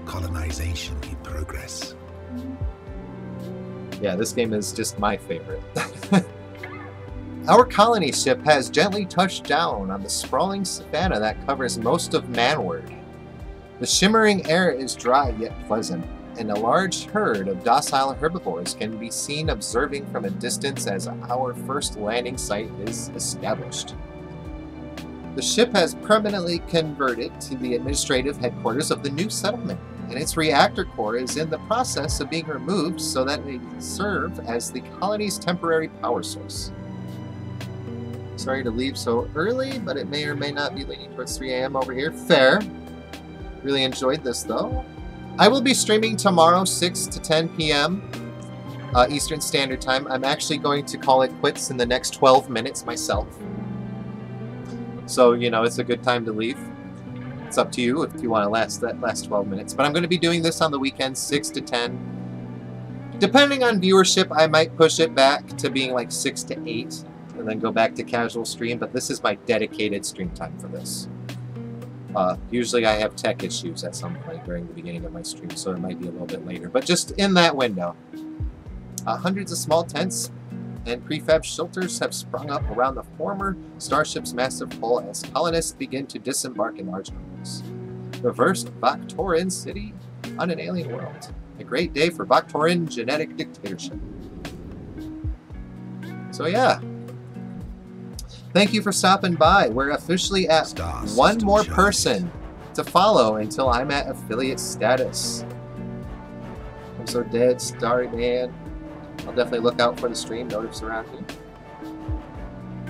Colonization in progress. Yeah, this game is just my favorite. Our colony ship has gently touched down on the sprawling savanna that covers most of Manward. The shimmering air is dry yet pleasant, and a large herd of docile herbivores can be seen observing from a distance as our first landing site is established. The ship has permanently converted to the administrative headquarters of the new settlement, and its reactor core is in the process of being removed so that it may serve as the colony's temporary power source. Sorry to leave so early, but it may or may not be leaning towards 3 a.m. over here. Fair. Really enjoyed this, though. I will be streaming tomorrow, 6 to 10 p.m. Eastern Standard Time. I'm actually going to call it quits in the next 12 minutes myself. So, you know, it's a good time to leave. It's up to you if you want to last that last 12 minutes. But I'm going to be doing this on the weekends, 6 to 10. Depending on viewership, I might push it back to being like 6 to 8. And then go back to casual stream. But this is my dedicated stream time for this. Usually I have tech issues at some point during the beginning of my stream, so it might be a little bit later. But just in that window. Hundreds of small tents and prefab shelters have sprung up around the former starship's massive hull as colonists begin to disembark in large numbers. Reversed Vok'Toryn city on an alien world. A great day for Vok'Toryn genetic dictatorship. So yeah. Thank you for stopping by. We're officially at one more person to follow until I'm at affiliate status. I'm so dead, starry man. I'll definitely look out for the stream, notice around here.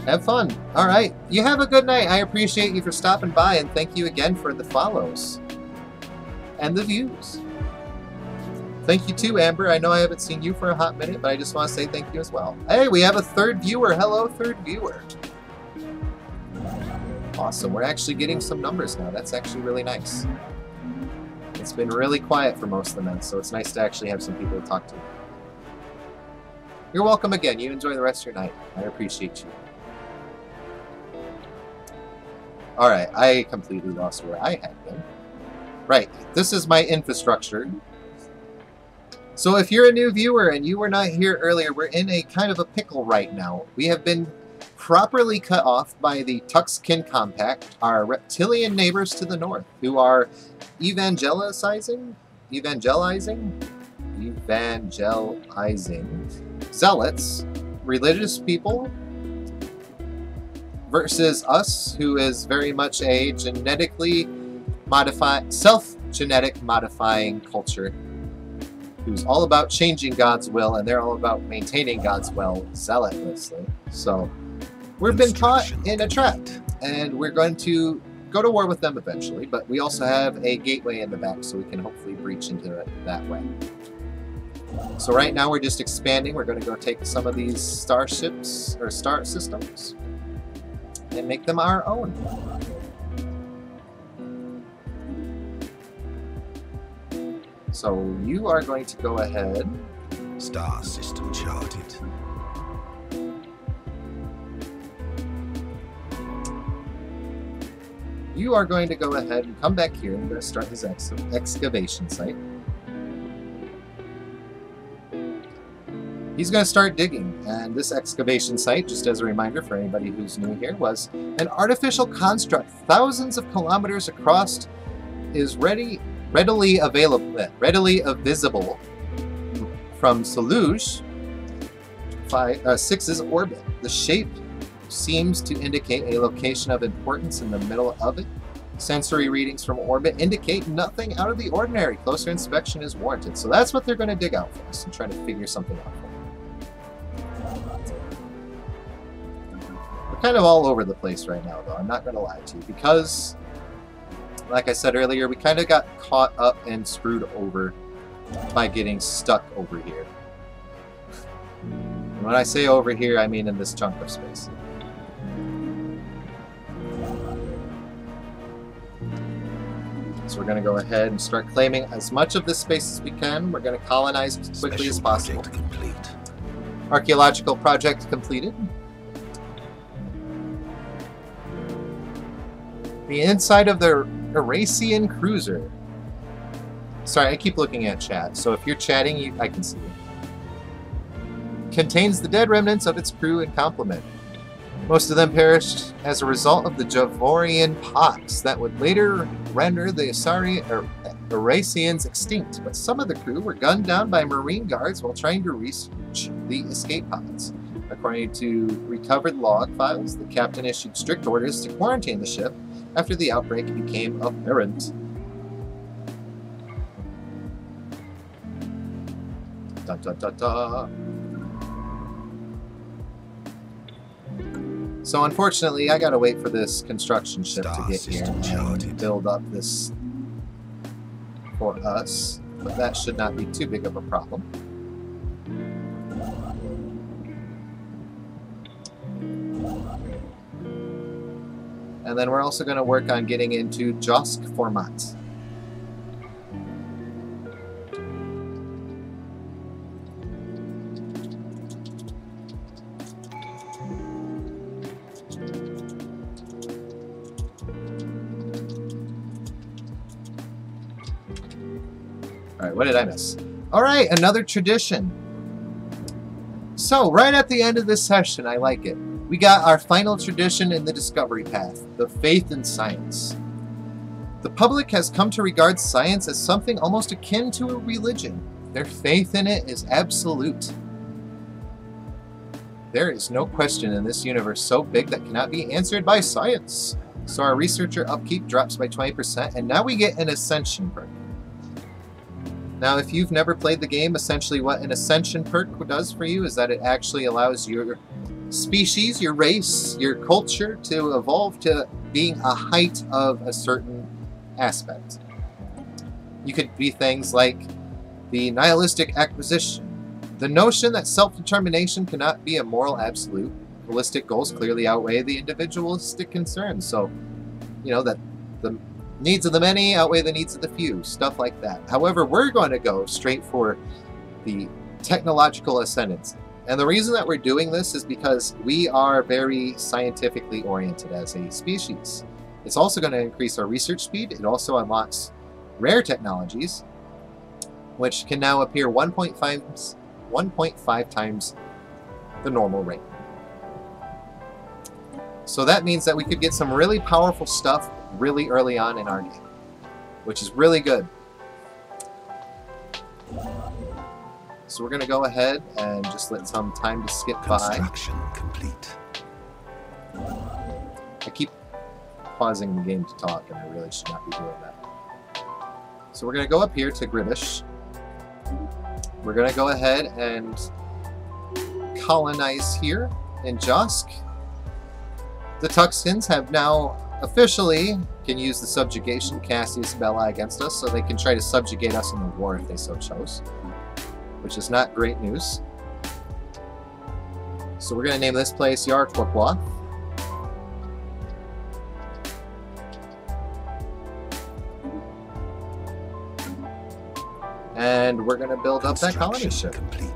Have fun. Alright, you have a good night. I appreciate you for stopping by, and thank you again for the follows. and the views. Thank you too, Amber. I know I haven't seen you for a hot minute, but I just want to say thank you as well. Hey, we have a third viewer. Hello, third viewer. Awesome. We're actually getting some numbers now. That's actually really nice. It's been really quiet for most of the month, so it's nice to actually have some people to talk to. You're welcome again. You enjoy the rest of your night. I appreciate you. Alright, I completely lost where I had been. Right, this is my infrastructure. So if you're a new viewer and you were not here earlier, we're in a kind of a pickle right now. We have been properly cut off by the Tuxkin Compact, our reptilian neighbors to the north, who are evangelizing zealots, religious people, versus us, who is very much a genetically modified, self-genetic modifying culture, who's all about changing God's will, and they're all about maintaining God's will zealotlessly. So we've been caught in a trap, and we're going to go to war with them eventually, but we also have a gateway in the back, so we can hopefully breach into it that way. So right now we're just expanding. We're going to go take some of these starships, or star systems, and make them our own. So you are going to go ahead. Star system charted. You are going to go ahead and come back here. I'm going to start his excavation site. He's going to start digging, and this excavation site, just as a reminder for anybody who's new here, was an artificial construct thousands of kilometers across, is readily visible from Selous 6's orbit. The shape seems to indicate a location of importance in the middle of it. Sensory readings from orbit indicate nothing out of the ordinary. Closer inspection is warranted. So that's what they're going to dig out for us and try to figure something out for us. We're kind of all over the place right now, though. I'm not going to lie to you, because, like I said earlier, we kind of got caught up and screwed over by getting stuck over here. And when I say over here, I mean in this chunk of space. So we're going to go ahead and start claiming as much of this space as we can. We're going to colonize as quickly as possible. Complete. Archaeological project completed. The inside of the Erasian cruiser. Sorry, I keep looking at chat, so if you're chatting, I can see you. Contains the dead remnants of its crew and complement. Most of them perished as a result of the Javorian pox that would later render the Erasians extinct, but some of the crew were gunned down by Marine guards while trying to reach the escape pods. According to recovered log files, the captain issued strict orders to quarantine the ship after the outbreak became apparent. Da, da, da, da. So unfortunately, I gotta wait for this construction ship to get here and build up this for us, but that should not be too big of a problem. And then we're also going to work on getting into JOSC format. Alright, what did I miss? Alright, another tradition. So, right at the end of this session, I like it. We got our final tradition in the discovery path, the faith in science. The public has come to regard science as something almost akin to a religion. Their faith in it is absolute. There is no question in this universe so big that cannot be answered by science. So our researcher upkeep drops by 20%, and now we get an ascension perk. Now, if you've never played the game, essentially what an ascension perk does for you is that it actually allows your species, your race, your culture to evolve to being a height of a certain aspect. You could be things like the nihilistic acquisition, the notion that self-determination cannot be a moral absolute. Holistic goals clearly outweigh the individualistic concerns. So, you know, that the needs of the many outweigh the needs of the few, stuff like that. However, we're going to go straight for the technological ascendancy. And the reason that we're doing this is because we are very scientifically oriented as a species. It's also going to increase our research speed. It also unlocks rare technologies, which can now appear 1.5 times the normal rate. So that means that we could get some really powerful stuff really early on in our game, which is really good. So we're going to go ahead and just let some time to skip by. Construction complete. I keep pausing the game to talk, and I really should not be doing that. So we're going to go up here to Gribish. We're going to go ahead and colonize here in Josk. The Tuxtons have now officially can use the subjugation Cassius Belli against us, so they can try to subjugate us in the war if they so chose, which is not great news. So we're going to name this place Yarquaqua. And we're going to build up that colony ship. Complete.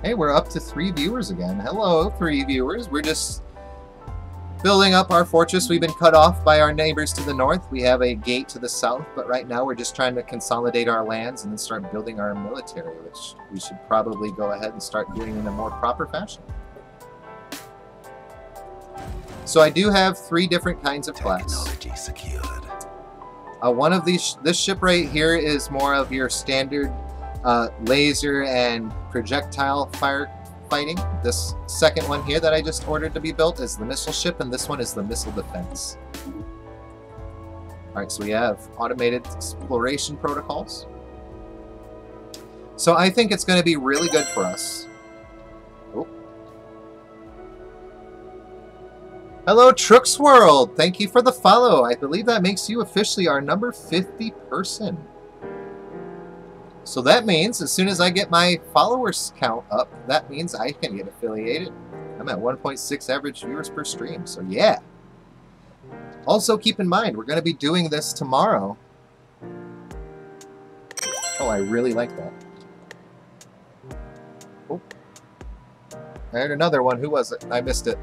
Hey, we're up to 3 viewers again. Hello, 3 viewers. We're just building up our fortress. We've been cut off by our neighbors to the north. We have a gate to the south, but right now we're just trying to consolidate our lands and then start building our military, which we should probably go ahead and start doing in a more proper fashion. So I do have 3 different kinds of class. Technology secured. One of these, this ship right here is more of your standard laser and projectile firefighting. This second one here that I just ordered to be built is the missile ship, and this one is the missile defense. Alright, so we have automated exploration protocols. So I think it's going to be really good for us. Oh. Hello, Trooks World! Thank you for the follow. I believe that makes you officially our number 50 person. So that means, as soon as I get my followers count up, that means I can get affiliated. I'm at 1.6 average viewers per stream, so yeah. Also, keep in mind, we're going to be doing this tomorrow. Oh, I really like that. Oh. I heard another one. Who was it? I missed it.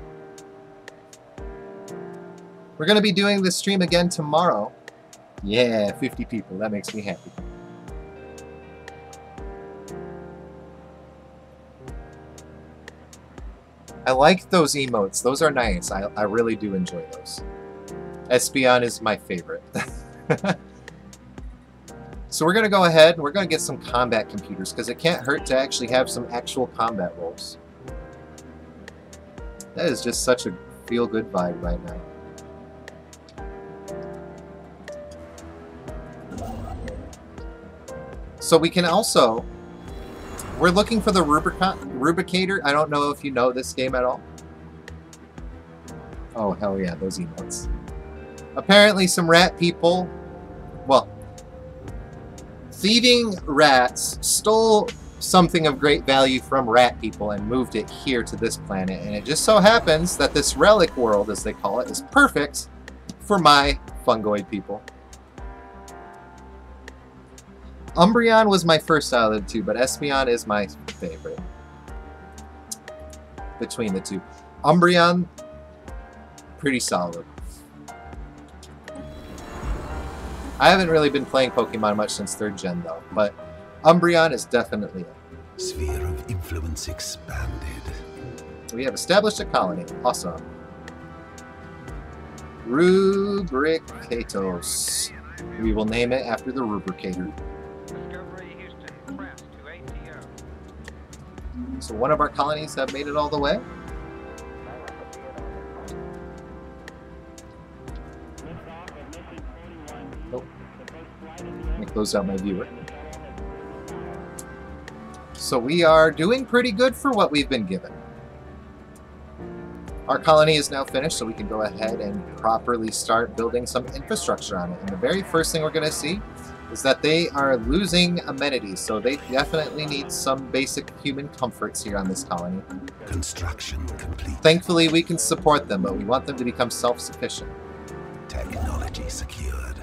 We're going to be doing this stream again tomorrow. Yeah, 50 people. That makes me happy. I like those emotes. Those are nice. I really do enjoy those. Espeon is my favorite. So we're going to go ahead and we're going to get some combat computers, because it can't hurt to actually have some actual combat roles. That is just such a feel-good vibe right now. So we can also... We're looking for the Rubricator. I don't know if you know this game at all. Oh, hell yeah, those emotes. Apparently some rat people... Well, thieving rats stole something of great value from rat people and moved it here to this planet. And it just so happens that this relic world, as they call it, is perfect for my Fungoid people. Umbreon was my first out of the 2, but Espeon is my favorite between the 2. Umbreon, pretty solid. I haven't really been playing Pokemon much since 3rd gen though, but Umbreon is definitely it. Sphere of influence expanded. We have established a colony. Awesome. Rubricatos. We will name it after the Rubricator. So one of our colonies have made it all the way. Oh. Let me close out my viewer. So we are doing pretty good for what we've been given. Our colony is now finished, so we can go ahead and properly start building some infrastructure on it. And the very first thing we're going to see is that they are losing amenities, so they definitely need some basic human comforts here on this colony. Construction complete. Thankfully, we can support them, but we want them to become self-sufficient. Technology secured.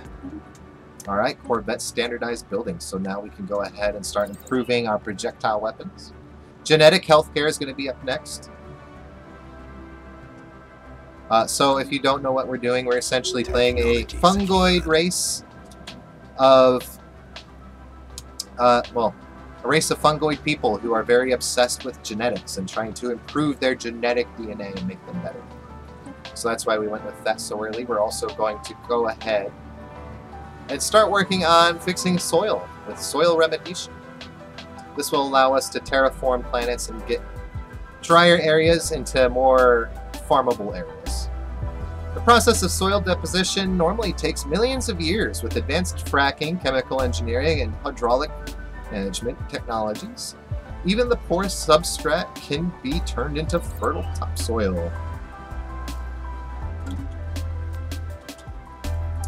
Alright, Corvette standardized buildings, so now we can go ahead and start improving our projectile weapons. Genetic healthcare is going to be up next. So if you don't know what we're doing, we're essentially playing a Fungoid race of, well, a race of Fungoid people who are very obsessed with genetics and trying to improve their genetic DNA and make them better. So that's why we went with that so early. We're also going to go ahead and start working on fixing soil with soil remediation. This will allow us to terraform planets and get drier areas into more farmable areas. The process of soil deposition normally takes millions of years. With advanced fracking, chemical engineering, and hydraulic management technologies, even the porous substrate can be turned into fertile topsoil.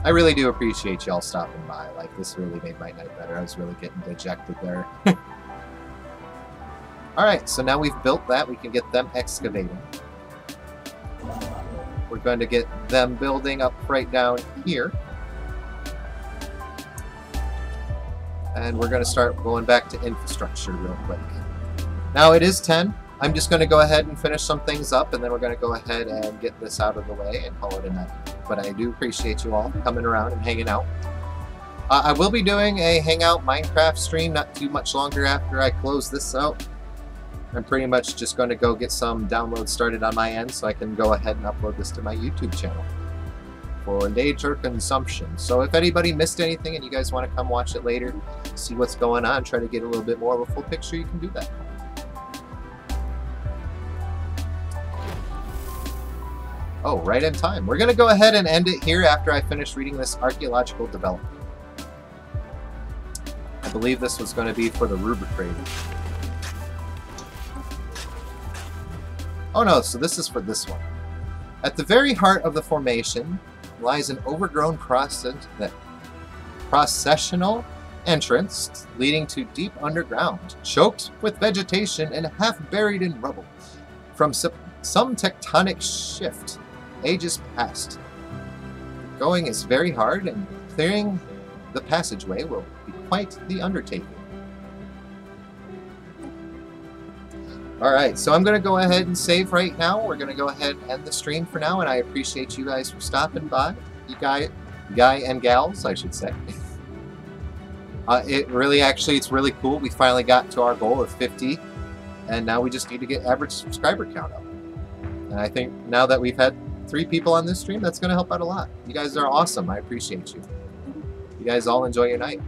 I really do appreciate y'all stopping by. Like, this really made my night better. I was really getting dejected there. Alright, so now we've built that, we can get them excavating. We're going to get them building up right down here. And we're going to start going back to infrastructure real quick. Now it is 10. I'm just going to go ahead and finish some things up, and then we're going to go ahead and get this out of the way and call it a night. But I do appreciate you all coming around and hanging out. I will be doing a Hangout Minecraft stream not too much longer after I close this out. I'm pretty much just going to go get some downloads started on my end so I can go ahead and upload this to my YouTube channel for later consumption. So if anybody missed anything and you guys want to come watch it later, see what's going on, try to get a little bit more of a full picture, you can do that. Oh, right in time. We're going to go ahead and end it here after I finish reading this archaeological development. I believe this was going to be for the rubric rating. Oh no, so this is for this one. At the very heart of the formation lies an overgrown processional entrance leading to deep underground, choked with vegetation and half buried in rubble. From some tectonic shift, ages past. Going is very hard, and clearing the passageway will be quite the undertaking. Alright, so I'm going to go ahead and save right now. We're going to go ahead and end the stream for now, and I appreciate you guys for stopping by. You guy and gals, I should say. It's really cool. We finally got to our goal of 50, and now we just need to get average subscriber count up. And I think now that we've had 3 people on this stream, that's going to help out a lot. You guys are awesome. I appreciate you. You guys all enjoy your night.